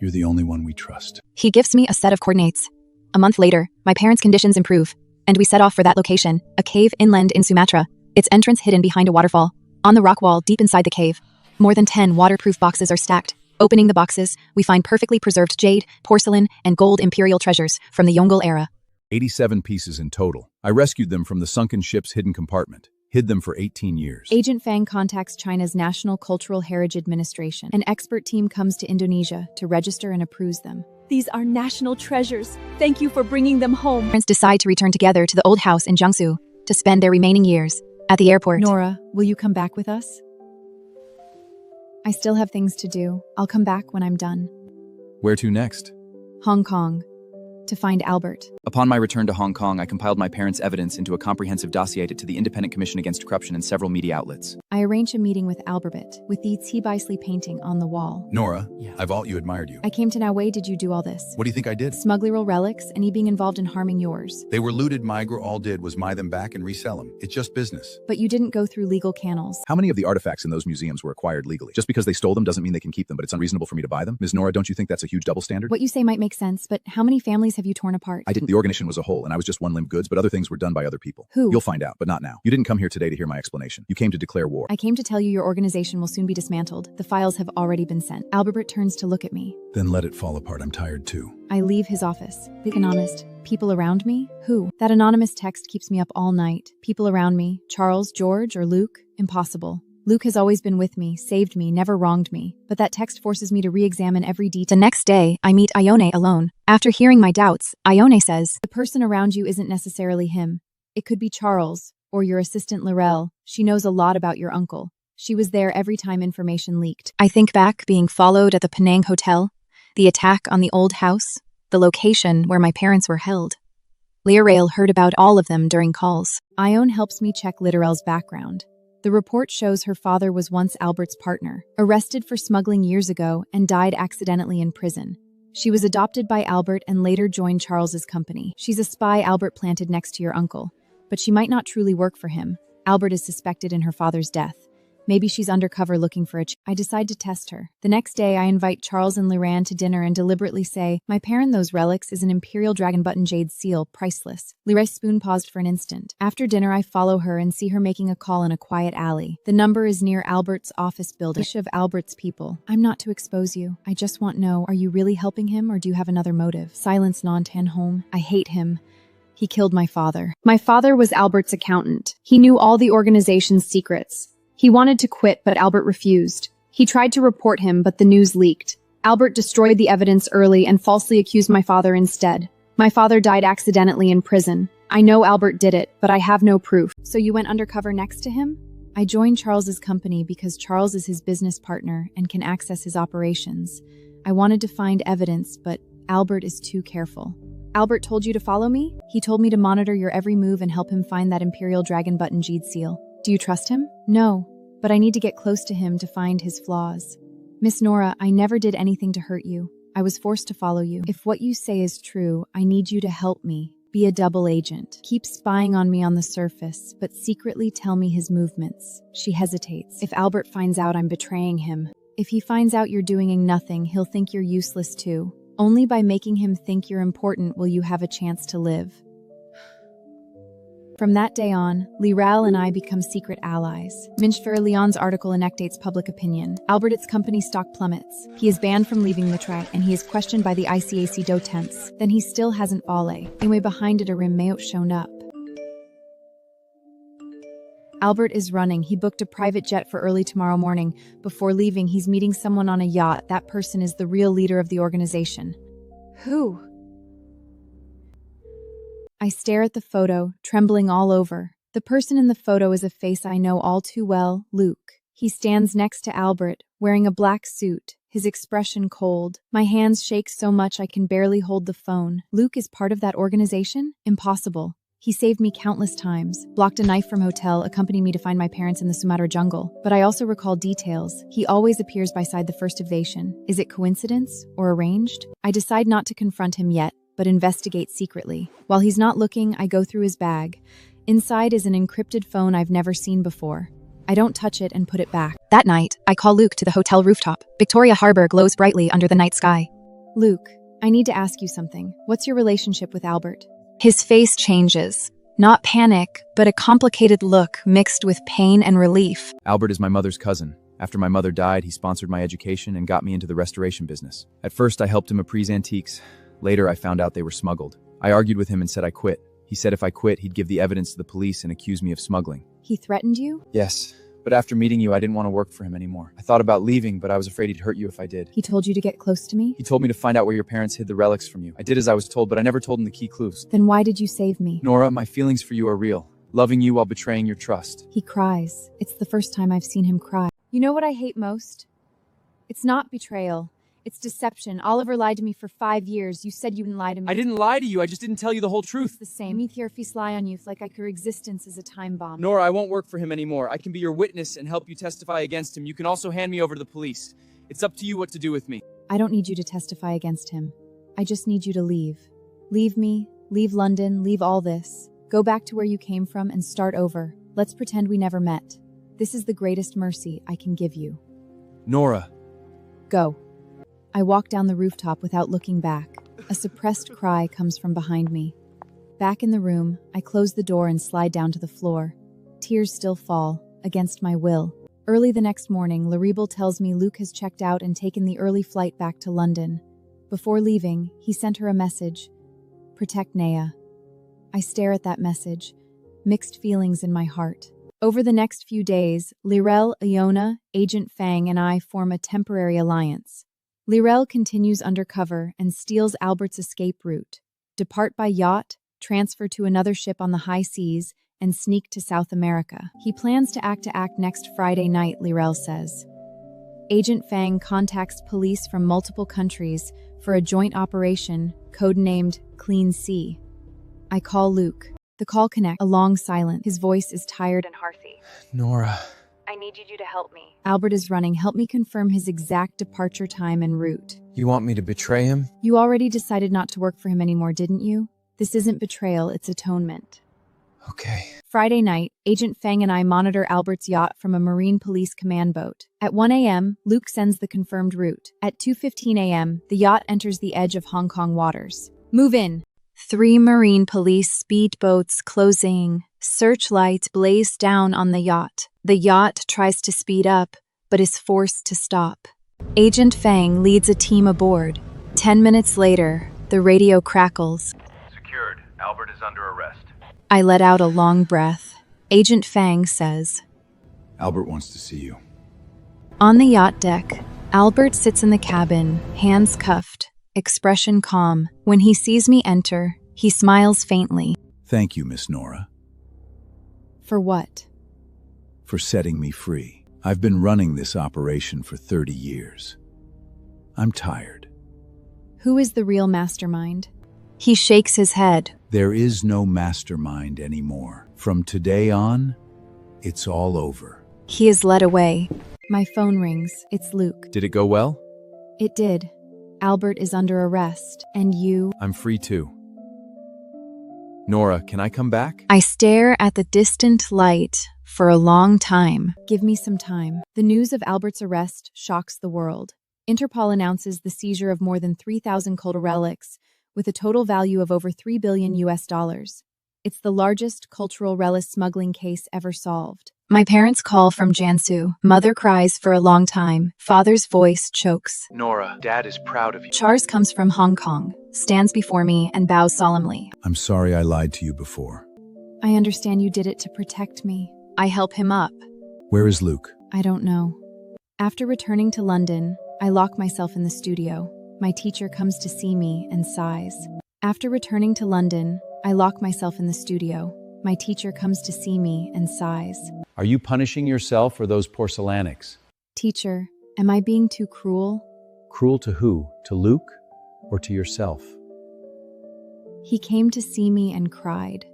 You're the only one we trust. He gives me a set of coordinates. A month later, my parents' conditions improve, and we set off for that location, a cave inland in Sumatra, its entrance hidden behind a waterfall. On the rock wall deep inside the cave, more than 10 waterproof boxes are stacked. Opening the boxes, we find perfectly preserved jade, porcelain, and gold imperial treasures from the Yongle era. 87 pieces in total. I rescued them from the sunken ship's hidden compartment. Hid them for 18 years. Agent Fang contacts China's National Cultural Heritage Administration. An expert team comes to Indonesia to register and approves them. These are national treasures. Thank you for bringing them home. Parents decide to return together to the old house in Jiangsu to spend their remaining years at the airport. Nora, will you come back with us? I still have things to do. I'll come back when I'm done. Where to next? Hong Kong. To find Albert. Upon my return to Hong Kong, I compiled my parents' evidence into a comprehensive dossier to the Independent Commission Against Corruption and several media outlets. I arrange a meeting with Albert, with the Tsi Bisley painting on the wall. Nora, I've all you admired you. I came to know why did you do all this? What do you think I did? Smuggler relics, and he being involved in harming yours. They were looted. Migra all did was buy them back and resell them. It's just business. But you didn't go through legal channels. How many of the artifacts in those museums were acquired legally? Just because they stole them doesn't mean they can keep them, but it's unreasonable for me to buy them? Ms. Nora, don't you think that's a huge double standard? What you say might make sense, but how many families have you torn apart? The organization was a whole, and I was just one limb goods, but other things were done by other people. Who? You'll find out, but not now. You didn't come here today to hear my explanation. You came to declare war. I came to tell you your organization will soon be dismantled. The files have already been sent. Albert turns to look at me. Then let it fall apart. I'm tired too. I leave his office. Being honest, people around me? Who? That anonymous text keeps me up all night. People around me? Charles, George, or Luke? Impossible. Luke has always been with me, saved me, never wronged me. But that text forces me to re-examine every detail. The next day, I meet Ione alone. After hearing my doubts, Ione says, the person around you isn't necessarily him. It could be Charles, or your assistant Laurel. She knows a lot about your uncle. She was there every time information leaked. I think back being followed at the Penang Hotel, the attack on the old house, the location where my parents were held. Laurel heard about all of them during calls. Ione helps me check Littorel's background. The report shows her father was once Albert's partner, arrested for smuggling years ago and died accidentally in prison. She was adopted by Albert and later joined Charles's company. She's a spy Albert planted next to your uncle, but she might not truly work for him. Albert is suspected in her father's death. Maybe she's undercover looking for I decide to test her. The next day, I invite Charles and Liran to dinner and deliberately say, my parent those relics is an imperial dragon button jade seal, priceless. Lirai spoon paused for an instant. After dinner, I follow her and see her making a call in a quiet alley. The number is near Albert's office building. Of Albert's people. I'm not to expose you. I just want to know, are you really helping him or do you have another motive? Silence non-tan home. I hate him. He killed my father. My father was Albert's accountant. He knew all the organization's secrets. He wanted to quit, but Albert refused. He tried to report him, but the news leaked. Albert destroyed the evidence early and falsely accused my father instead. My father died accidentally in prison. I know Albert did it, but I have no proof. So you went undercover next to him? I joined Charles's company because Charles is his business partner and can access his operations. I wanted to find evidence, but Albert is too careful. Albert told you to follow me? He told me to monitor your every move and help him find that Imperial Dragon Button Jade seal. Do you trust him? No. but I need to get close to him to find his flaws. Miss Nora, I never did anything to hurt you. I was forced to follow you. If what you say is true, I need you to help me. Be a double agent. Keep spying on me on the surface, but secretly tell me his movements. She hesitates. If Albert finds out I'm betraying him, if he finds out you're doing nothing, he'll think you're useless too. Only by making him think you're important will you have a chance to live. From that day on, Liral and I become secret allies. Minchfer Leon's article inactates public opinion. Albert's company stock plummets. He is banned from leaving the track, and he is questioned by the ICAC do temps. Then he still hasn't volley. Anyway, behind it a rim mayout shown up. Albert is running. He booked a private jet for early tomorrow morning. Before leaving, he's meeting someone on a yacht. That person is the real leader of the organization. Who? I stare at the photo, trembling all over. The person in the photo is a face I know all too well, Luke. He stands next to Albert, wearing a black suit, his expression cold. My hands shake so much I can barely hold the phone. Luke is part of that organization? Impossible. He saved me countless times, blocked a knife from hotel, accompanied me to find my parents in the Sumatra jungle. But I also recall details. He always appears by side the first ovation. Is it coincidence or arranged? I decide not to confront him yet, but investigate secretly. While he's not looking, I go through his bag. Inside is an encrypted phone I've never seen before. I don't touch it and put it back. That night, I call Luke to the hotel rooftop. Victoria Harbor glows brightly under the night sky. Luke, I need to ask you something. What's your relationship with Albert? His face changes. Not panic, but a complicated look mixed with pain and relief. Albert is my mother's cousin. After my mother died, he sponsored my education and got me into the restoration business. At first, I helped him appraise antiques. Later, I found out they were smuggled. I argued with him and said I quit. He said if I quit, he'd give the evidence to the police and accuse me of smuggling. He threatened you? Yes, but after meeting you, I didn't want to work for him anymore. I thought about leaving, but I was afraid he'd hurt you if I did. He told you to get close to me? He told me to find out where your parents hid the relics from you. I did as I was told, but I never told him the key clues. Then why did you save me? Nora, my feelings for you are real. Loving you while betraying your trust. He cries. It's the first time I've seen him cry. You know what I hate most? It's not betrayal. It's deception. Oliver lied to me for 5 years. You said you wouldn't lie to me. I didn't lie to you. I just didn't tell you the whole truth. It's the same. Me here feast lie on you like your existence is a time bomb. Nora, I won't work for him anymore. I can be your witness and help you testify against him. You can also hand me over to the police. It's up to you what to do with me. I don't need you to testify against him. I just need you to leave. Leave me, leave London, leave all this. Go back to where you came from and start over. Let's pretend we never met. This is the greatest mercy I can give you. Nora. Go. I walk down the rooftop without looking back. A suppressed cry comes from behind me. Back in the room, I close the door and slide down to the floor. Tears still fall, against my will. Early the next morning, Laribel tells me Luke has checked out and taken the early flight back to London. Before leaving, he sent her a message. Protect Naya. I stare at that message, mixed feelings in my heart. Over the next few days, Lirel, Iona, Agent Fang, and I form a temporary alliance. Lirel continues undercover and steals Albert's escape route, depart by yacht, transfer to another ship on the high seas, and sneak to South America. He plans to act next Friday night, Lirel says. Agent Fang contacts police from multiple countries for a joint operation codenamed Clean Sea. I call Luke. The call connects. A long silence. His voice is tired and hearty. Nora. I need you to help me. Albert is running. Help me confirm his exact departure time and route. You want me to betray him? You already decided not to work for him anymore, didn't you? This isn't betrayal, it's atonement. Okay. Friday night, Agent Fang and I monitor Albert's yacht from a Marine Police command boat. At 1 a.m., Luke sends the confirmed route. At 2:15 a.m., the yacht enters the edge of Hong Kong waters. Move in. 3 Marine Police speedboats closing. Searchlights blaze down on the yacht. The yacht tries to speed up, but is forced to stop. Agent Fang leads a team aboard. 10 minutes later, the radio crackles. Secured. Albert is under arrest. I let out a long breath. Agent Fang says, Albert wants to see you. On the yacht deck, Albert sits in the cabin, hands cuffed, expression calm. When he sees me enter, he smiles faintly. Thank you, Miss Nora. For what? For setting me free. I've been running this operation for 30 years. I'm tired. Who is the real mastermind? He shakes his head. There is no mastermind anymore. From today on, it's all over. He is led away. My phone rings. It's Luke. Did it go well? It did. Albert is under arrest, and you... I'm free too. Nora, can I come back? I stare at the distant light for a long time. Give me some time. The news of Albert's arrest shocks the world. Interpol announces the seizure of more than 3,000 cultural relics, with a total value of over $3 billion US. It's the largest cultural relic smuggling case ever solved. My parents call from Jiangsu. Mother cries for a long time. Father's voice chokes. Nora, Dad is proud of you. Charles comes from Hong Kong, stands before me, and bows solemnly. I'm sorry I lied to you before. I understand you did it to protect me. I help him up. Where is Luke? I don't know. After returning to London, I lock myself in the studio. My teacher comes to see me and sighs. After returning to London, I lock myself in the studio. My teacher comes to see me and sighs. Are you punishing yourself or those porcelainics? Teacher, am I being too cruel? Cruel to who? To Luke or to yourself? He came to see me and cried.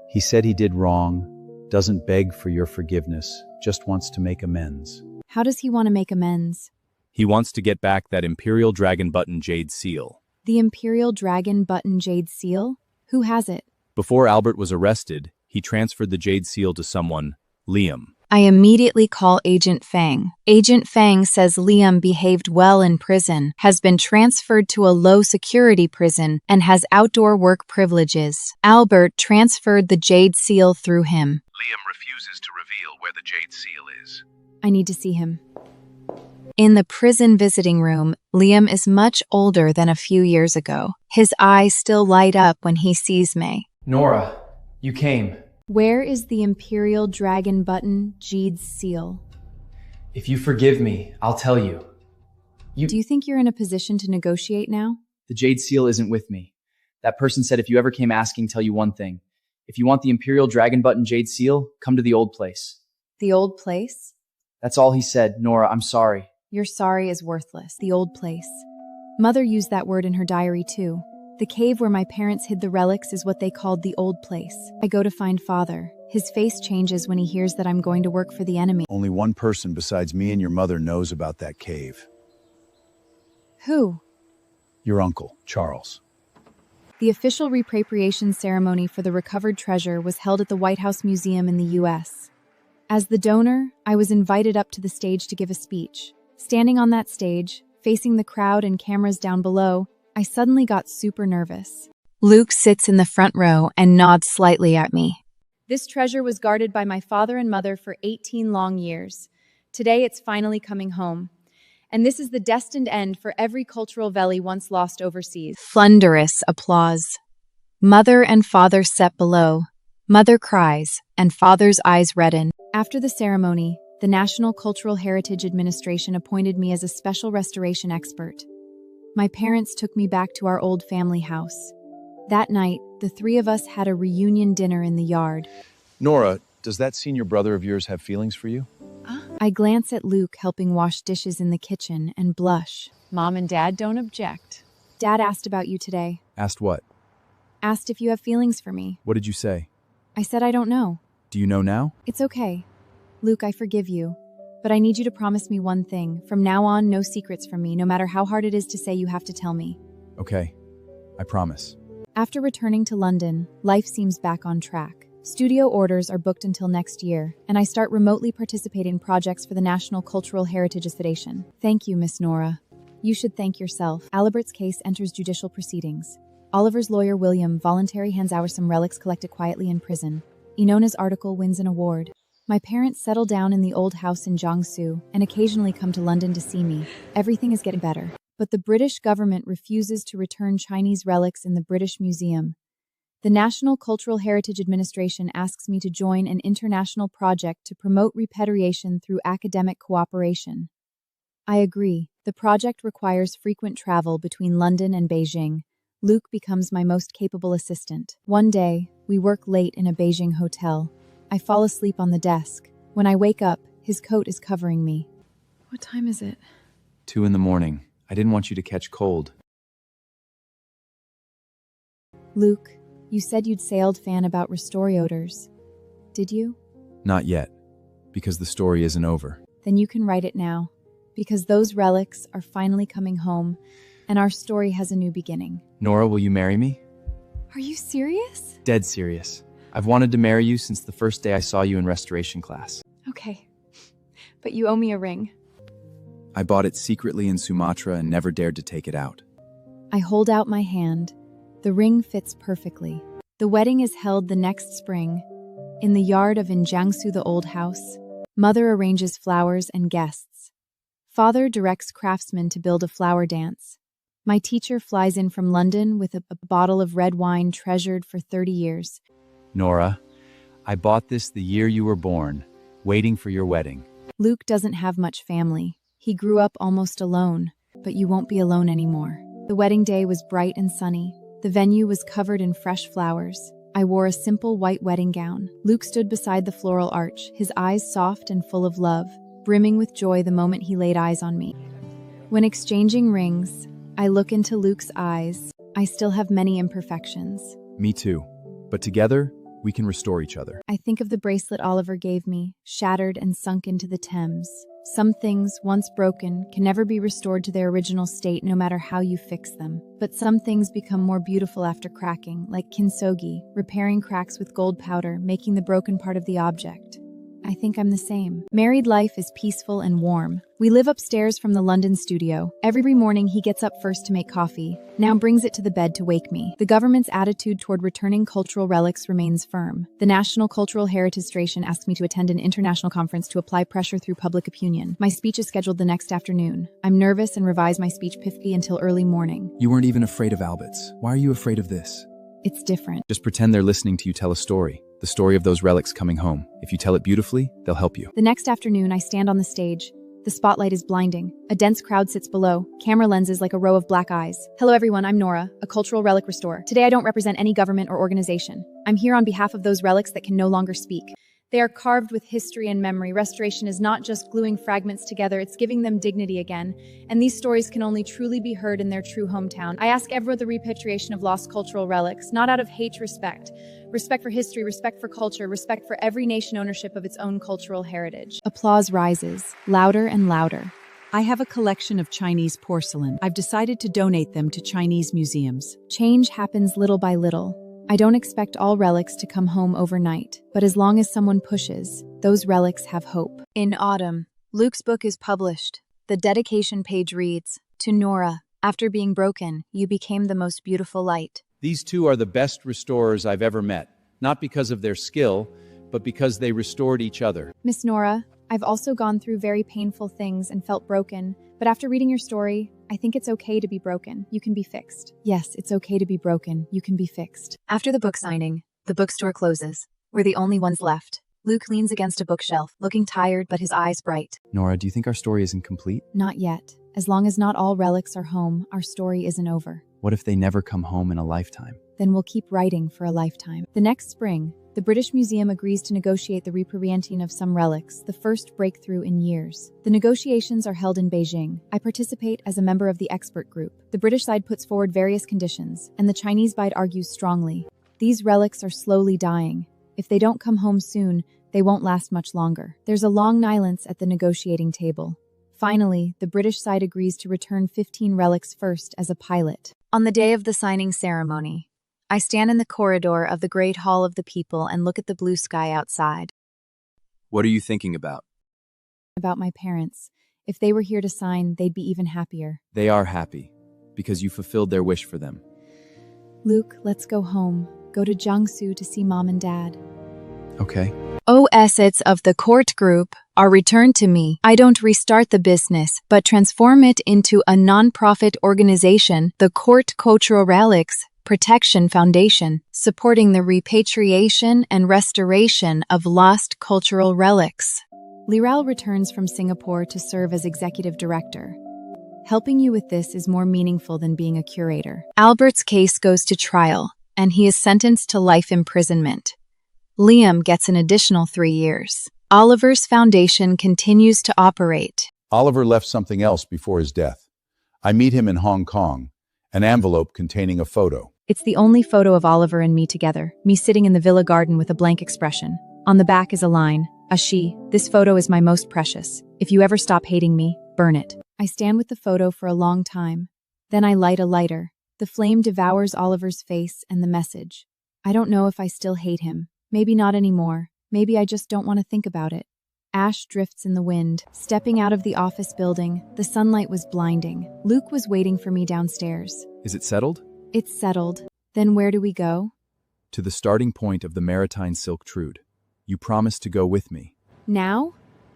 He said he did wrong, doesn't beg for your forgiveness, just wants to make amends. How does he want to make amends? He wants to get back that Imperial Dragon Button Jade Seal. The Imperial Dragon Button Jade Seal? Who has it? Before Albert was arrested, he transferred the Jade Seal to someone, Liam. I immediately call Agent Fang. Agent Fang says Liam behaved well in prison, has been transferred to a low-security prison, and has outdoor work privileges. Albert transferred the Jade Seal through him. Liam refuses to reveal where the Jade Seal is. I need to see him. In the prison visiting room, Liam is much older than a few years ago. His eyes still light up when he sees me. Nora, you came. Where is the Imperial Dragon Button Jade Seal? If you forgive me, I'll tell you. Do you think you're in a position to negotiate now? The Jade Seal isn't with me. That person said if you ever came asking, tell you one thing. If you want the Imperial Dragon Button Jade Seal, come to the old place. The old place? That's all he said. Nora, I'm sorry. Your sorry is worthless. The old place. Mother used that word in her diary too. The cave where my parents hid the relics is what they called the old place. I go to find Father. His face changes when he hears that I'm going to work for the enemy. Only one person besides me and your mother knows about that cave. Who? Your uncle, Charles. The official repatriation ceremony for the recovered treasure was held at the White House Museum in the U.S. As the donor, I was invited up to the stage to give a speech. Standing on that stage, facing the crowd and cameras down below, I suddenly got super nervous. Luke sits in the front row and nods slightly at me. This treasure was guarded by my father and mother for 18 long years. Today it's finally coming home. And this is the destined end for every cultural valley once lost overseas. Thunderous applause. Mother and father sit below. Mother cries, and father's eyes redden. After the ceremony, the National Cultural Heritage Administration appointed me as a special restoration expert. My parents took me back to our old family house. That night, the three of us had a reunion dinner in the yard. Nora, does that senior brother of yours have feelings for you? I glance at Luke helping wash dishes in the kitchen and blush. Mom and Dad don't object. Dad asked about you today. Asked what? Asked if you have feelings for me. What did you say? I said I don't know. Do you know now? It's okay. Luke, I forgive you. But I need you to promise me one thing. From now on, no secrets from me, no matter how hard it is to say you have to tell me. Okay, I promise. After returning to London, life seems back on track. Studio orders are booked until next year, and I start remotely participating in projects for the National Cultural Heritage Foundation. Thank you, Miss Nora. You should thank yourself. Albert's case enters judicial proceedings. Oliver's lawyer, William, voluntarily hands over some relics collected quietly in prison. Inona's article wins an award. My parents settle down in the old house in Jiangsu and occasionally come to London to see me. Everything is getting better. But the British government refuses to return Chinese relics in the British Museum. The National Cultural Heritage Administration asks me to join an international project to promote repatriation through academic cooperation. I agree. The project requires frequent travel between London and Beijing. Luke becomes my most capable assistant. One day, we work late in a Beijing hotel. I fall asleep on the desk. When I wake up, his coat is covering me. What time is it? 2 a.m. I didn't want you to catch cold. Luke, you said you'd sailed fan about restorators. Did you? Not yet. Because the story isn't over. Then you can write it now, because those relics are finally coming home, and our story has a new beginning. Nora, will you marry me? Are you serious? Dead serious. I've wanted to marry you since the first day I saw you in restoration class. Okay, but you owe me a ring. I bought it secretly in Sumatra and never dared to take it out. I hold out my hand. The ring fits perfectly. The wedding is held the next spring, in the yard of in Jiangsu, the old house. Mother arranges flowers and guests. Father directs craftsmen to build a flower dance. My teacher flies in from London with a bottle of red wine treasured for 30 years. Nora, I bought this the year you were born, waiting for your wedding. Luke doesn't have much family. He grew up almost alone, but you won't be alone anymore. The wedding day was bright and sunny. The venue was covered in fresh flowers. I wore a simple white wedding gown. Luke stood beside the floral arch, his eyes soft and full of love, brimming with joy the moment he laid eyes on me. When exchanging rings, I look into Luke's eyes. I still have many imperfections. Me too. But together, we can restore each other. I think of the bracelet Oliver gave me, shattered and sunk into the Thames. Some things, once broken, can never be restored to their original state no matter how you fix them. But some things become more beautiful after cracking, like kintsugi, repairing cracks with gold powder, making the broken part of the object. I think I'm the same. Married life is peaceful and warm. We live upstairs from the London studio. Every morning he gets up first to make coffee, now brings it to the bed to wake me. The government's attitude toward returning cultural relics remains firm. The National Cultural Heritage Station asked me to attend an international conference to apply pressure through public opinion. My speech is scheduled the next afternoon. I'm nervous and revise my speech piffly until early morning. You weren't even afraid of Albits. Why are you afraid of this? It's different. Just pretend they're listening to you tell a story. The story of those relics coming home. If you tell it beautifully, they'll help you. The next afternoon, I stand on the stage. The spotlight is blinding. A dense crowd sits below, camera lenses like a row of black eyes. Hello everyone, I'm Nora, a cultural relic restorer. Today I don't represent any government or organization. I'm here on behalf of those relics that can no longer speak. They are carved with history and memory. Restoration is not just gluing fragments together, it's giving them dignity again. And these stories can only truly be heard in their true hometown. I ask everyone the repatriation of lost cultural relics, not out of hate, respect. Respect for history, respect for culture, respect for every nation ownership of its own cultural heritage. Applause rises, louder and louder. I have a collection of Chinese porcelain. I've decided to donate them to Chinese museums. Change happens little by little. I don't expect all relics to come home overnight, but as long as someone pushes, those relics have hope. In autumn, Luke's book is published. The dedication page reads, "To Nora, after being broken, you became the most beautiful light." These two are the best restorers I've ever met, not because of their skill, but because they restored each other. Miss Nora, I've also gone through very painful things and felt broken, but after reading your story, I think it's okay to be broken. You can be fixed. Yes, it's okay to be broken. You can be fixed. After the book signing, the bookstore closes. We're the only ones left. Luke leans against a bookshelf, looking tired but his eyes bright. Nora, do you think our story isn't complete? Not yet. As long as not all relics are home, our story isn't over. What if they never come home in a lifetime? Then we'll keep writing for a lifetime. The next spring, the British Museum agrees to negotiate the repatriation of some relics, the first breakthrough in years. The negotiations are held in Beijing. I participate as a member of the expert group. The British side puts forward various conditions, and the Chinese side argues strongly. These relics are slowly dying. If they don't come home soon, they won't last much longer. There's a long silence at the negotiating table. Finally, the British side agrees to return 15 relics first as a pilot. On the day of the signing ceremony, I stand in the corridor of the Great Hall of the People and look at the blue sky outside. What are you thinking about? About my parents. If they were here to sign, they'd be even happier. They are happy, because you fulfilled their wish for them. Luke, let's go home. Go to Jiangsu to see Mom and Dad. Okay. Assets of the court group are returned to me. I don't restart the business, but transform it into a non-profit organization, the Court Cultural Relics Protection Foundation, supporting the repatriation and restoration of lost cultural relics. Liral returns from Singapore to serve as executive director. Helping you with this is more meaningful than being a curator. Albert's case goes to trial, and he is sentenced to life imprisonment. Liam gets an additional 3 years. Oliver's foundation continues to operate. Oliver left something else before his death. I meet him in Hong Kong, an envelope containing a photo. It's the only photo of Oliver and me together, me sitting in the villa garden with a blank expression. On the back is a line, A she. This photo is my most precious. If you ever stop hating me, burn it. I stand with the photo for a long time. Then I light a lighter. The flame devours Oliver's face and the message. I don't know if I still hate him. Maybe not anymore. Maybe I just don't want to think about it. Ash drifts in the wind. Stepping out of the office building, the sunlight was blinding. Luke was waiting for me downstairs. Is it settled? It's settled. Then where do we go? To the starting point of the Maritime Silk Trude. You promised to go with me. Now?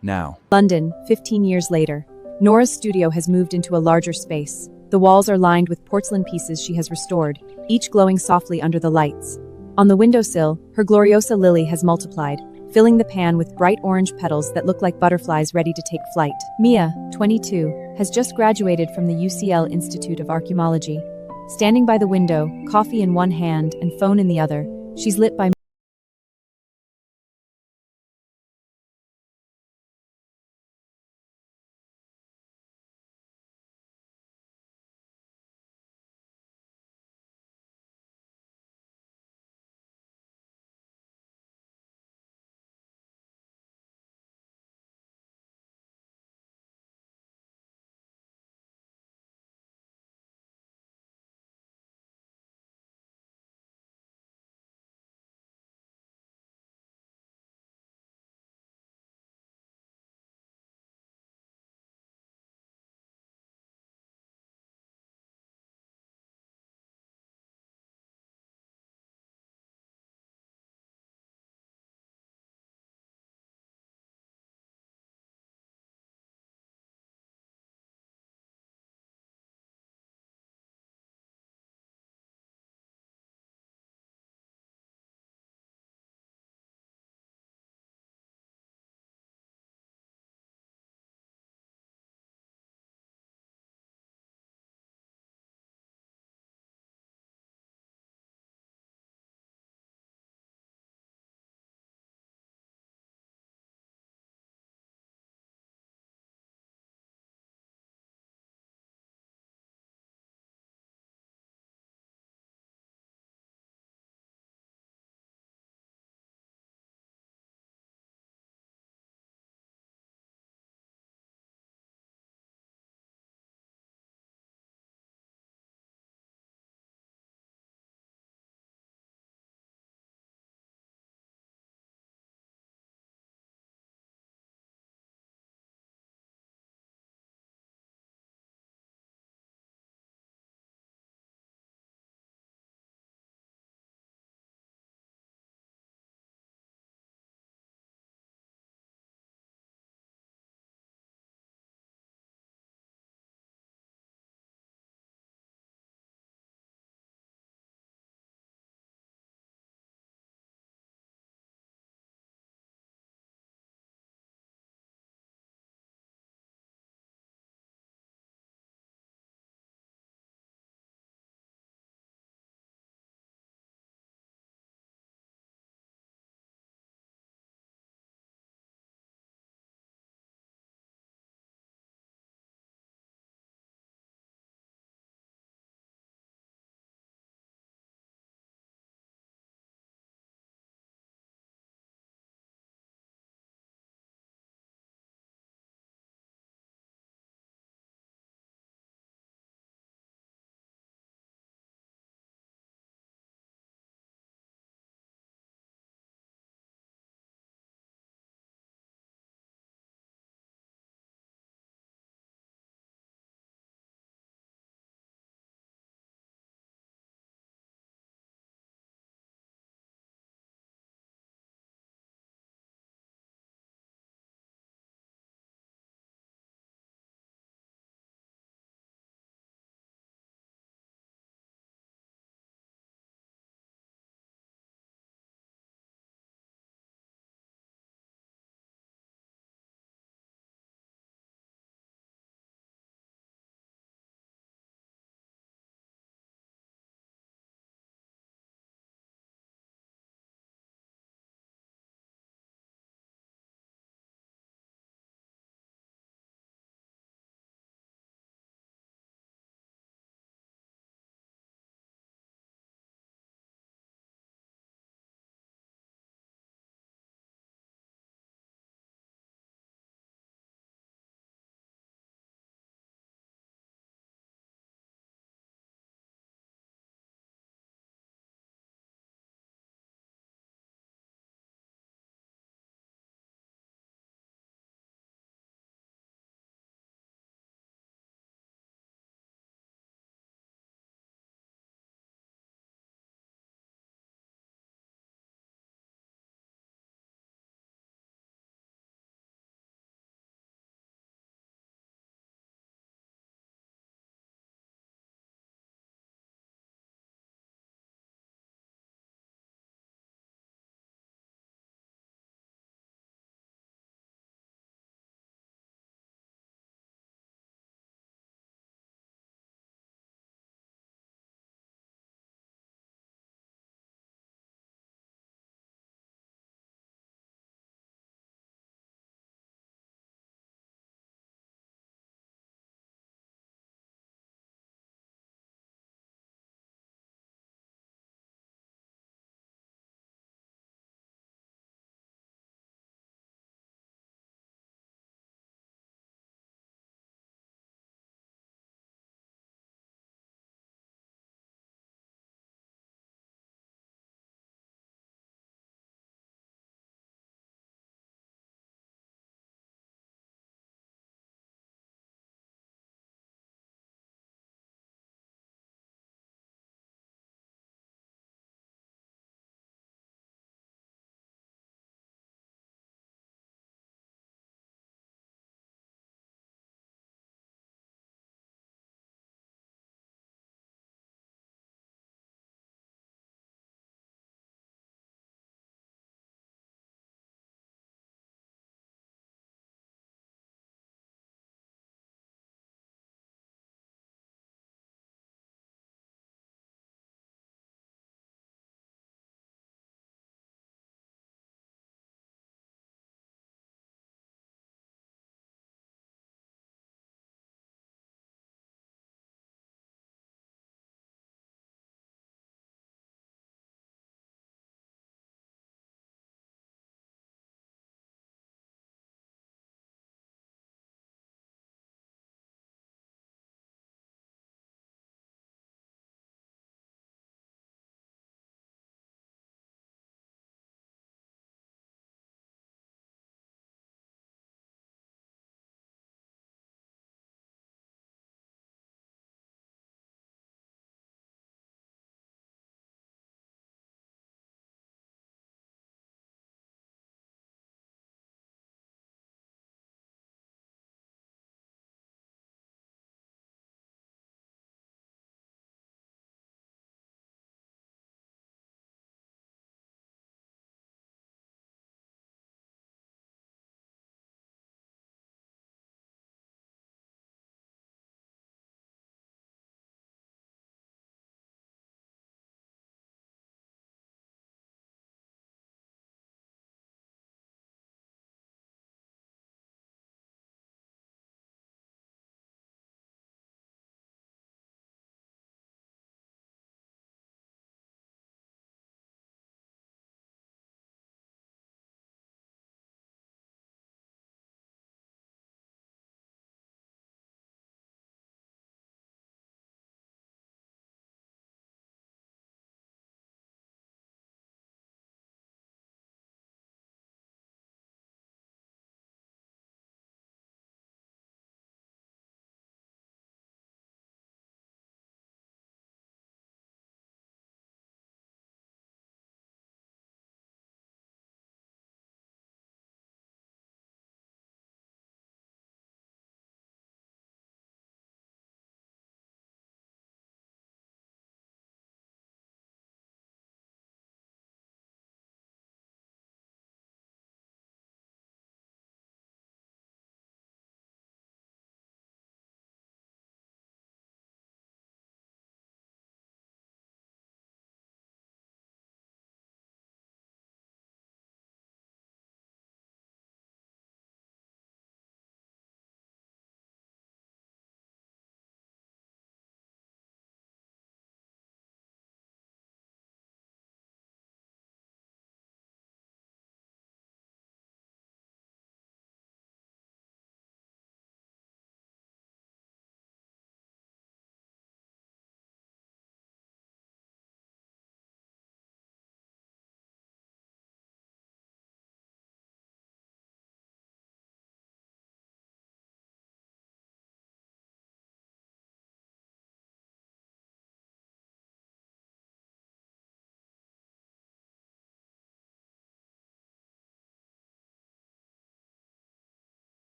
Now. London, 15 years later. Nora's studio has moved into a larger space. The walls are lined with porcelain pieces she has restored, each glowing softly under the lights. On the windowsill, her Gloriosa lily has multiplied, filling the pan with bright orange petals that look like butterflies ready to take flight. Mia, 22, has just graduated from the UCL Institute of Archaeology. Standing by the window, coffee in one hand and phone in the other, she's lit by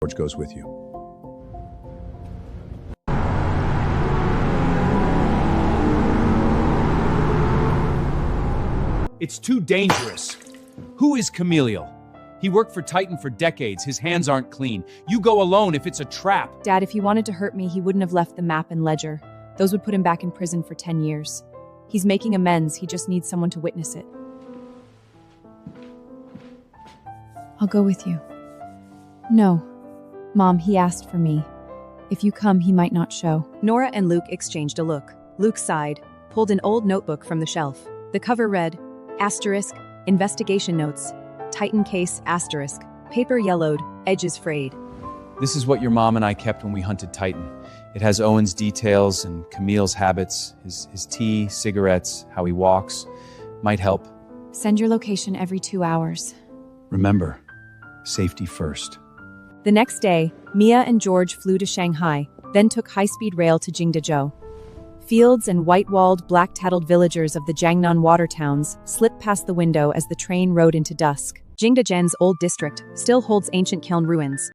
George goes with you. It's too dangerous. Who is Camille? He worked for Titan for decades. His hands aren't clean. You go alone if it's a trap. Dad, if he wanted to hurt me, he wouldn't have left the map and ledger. Those would put him back in prison for 10 years. He's making amends. He just needs someone to witness it. I'll go with you. No. Mom, he asked for me. If you come, he might not show. Nora and Luke exchanged a look. Luke sighed, pulled an old notebook from the shelf. The cover read, Asterisk, investigation notes, Titan case, asterisk, paper yellowed, edges frayed. This is what your mom and I kept when we hunted Titan. It has Owen's details and Camille's habits, his tea, cigarettes, how he walks. Might help. Send your location every 2 hours. Remember, safety first. The next day, Mia and George flew to Shanghai, then took high-speed rail to Jingdezhou. Fields and white-walled, black-tattled villagers of the Jiangnan water towns slipped past the window as the train rode into dusk. Jingdezhen's old district still holds ancient kiln ruins.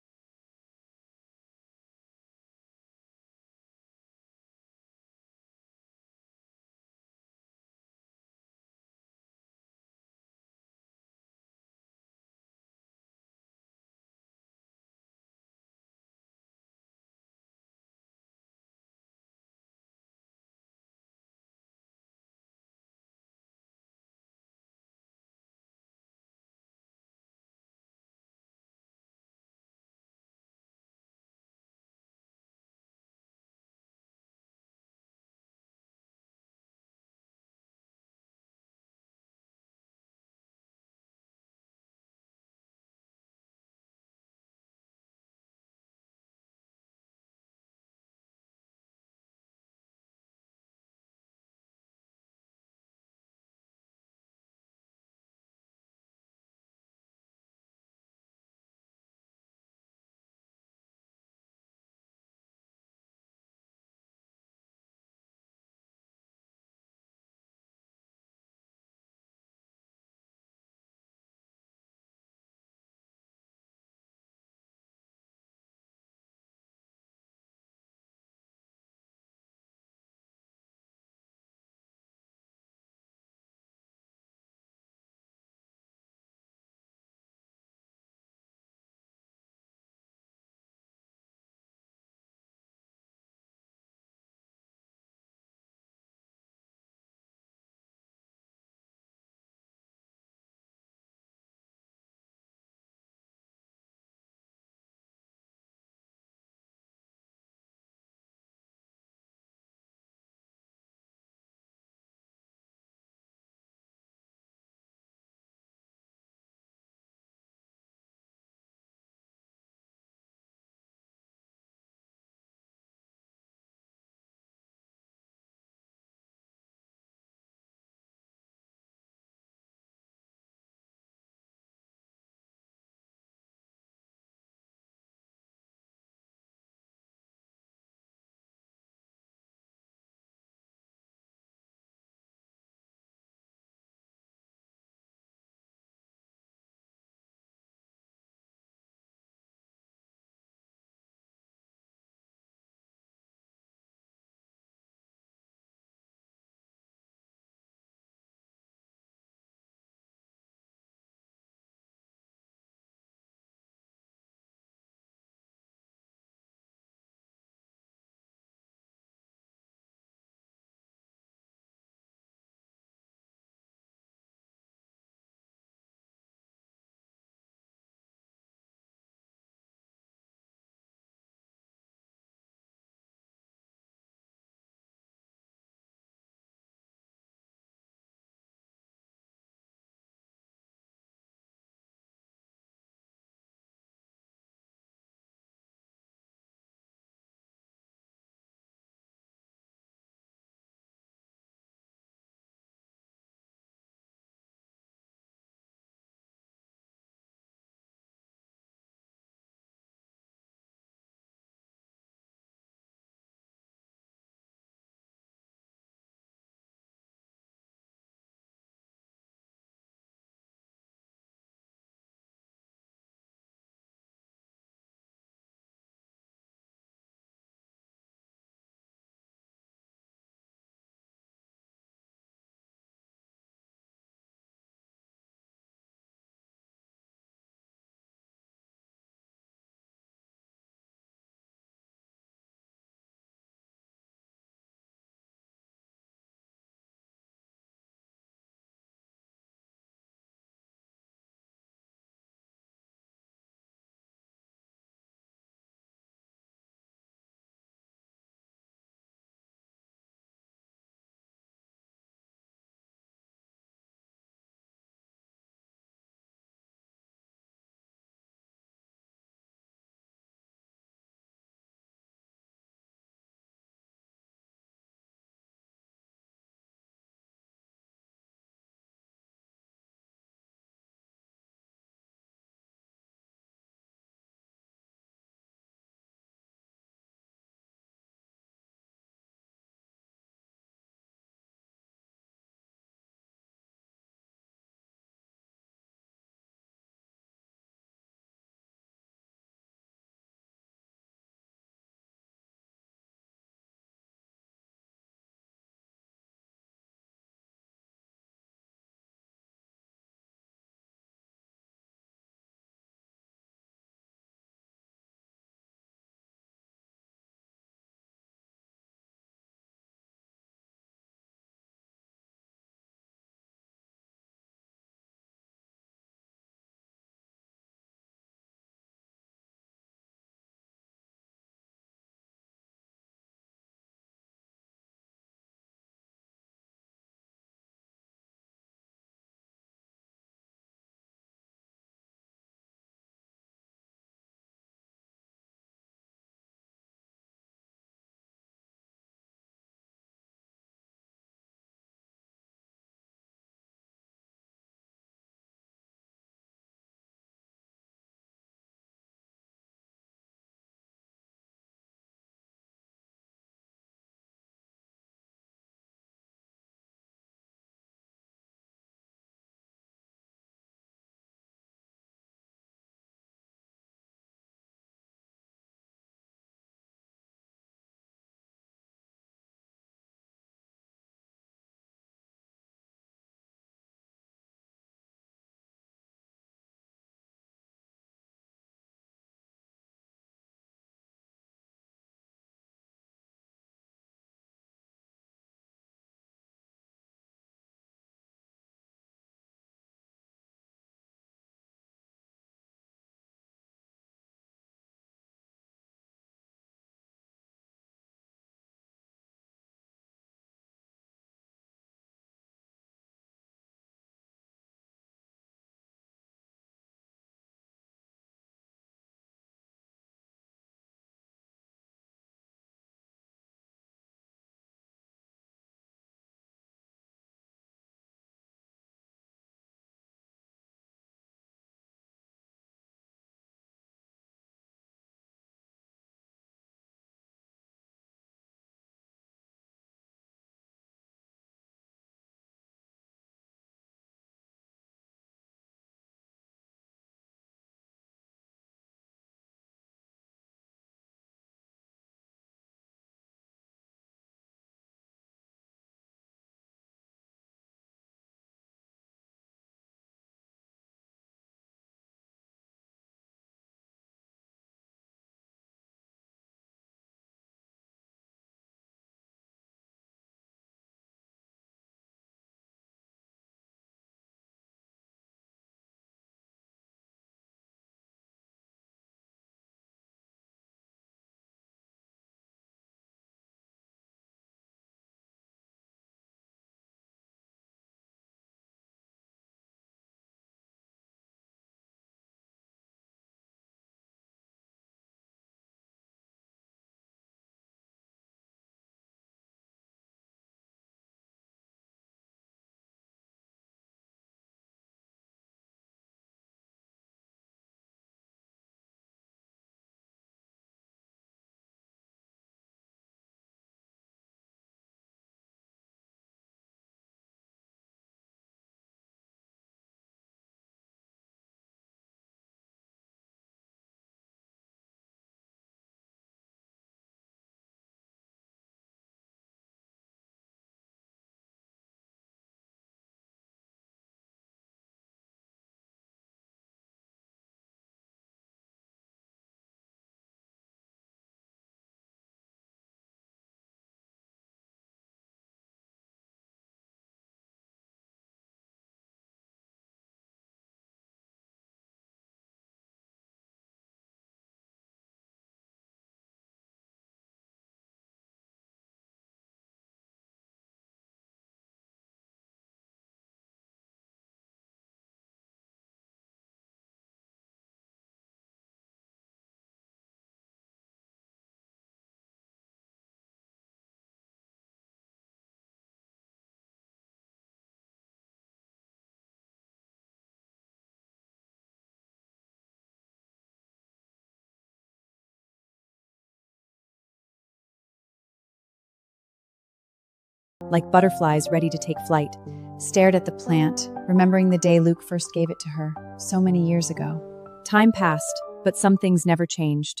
like butterflies ready to take flight, stared at the plant, remembering the day Luke first gave it to her, so many years ago. Time passed, but some things never changed.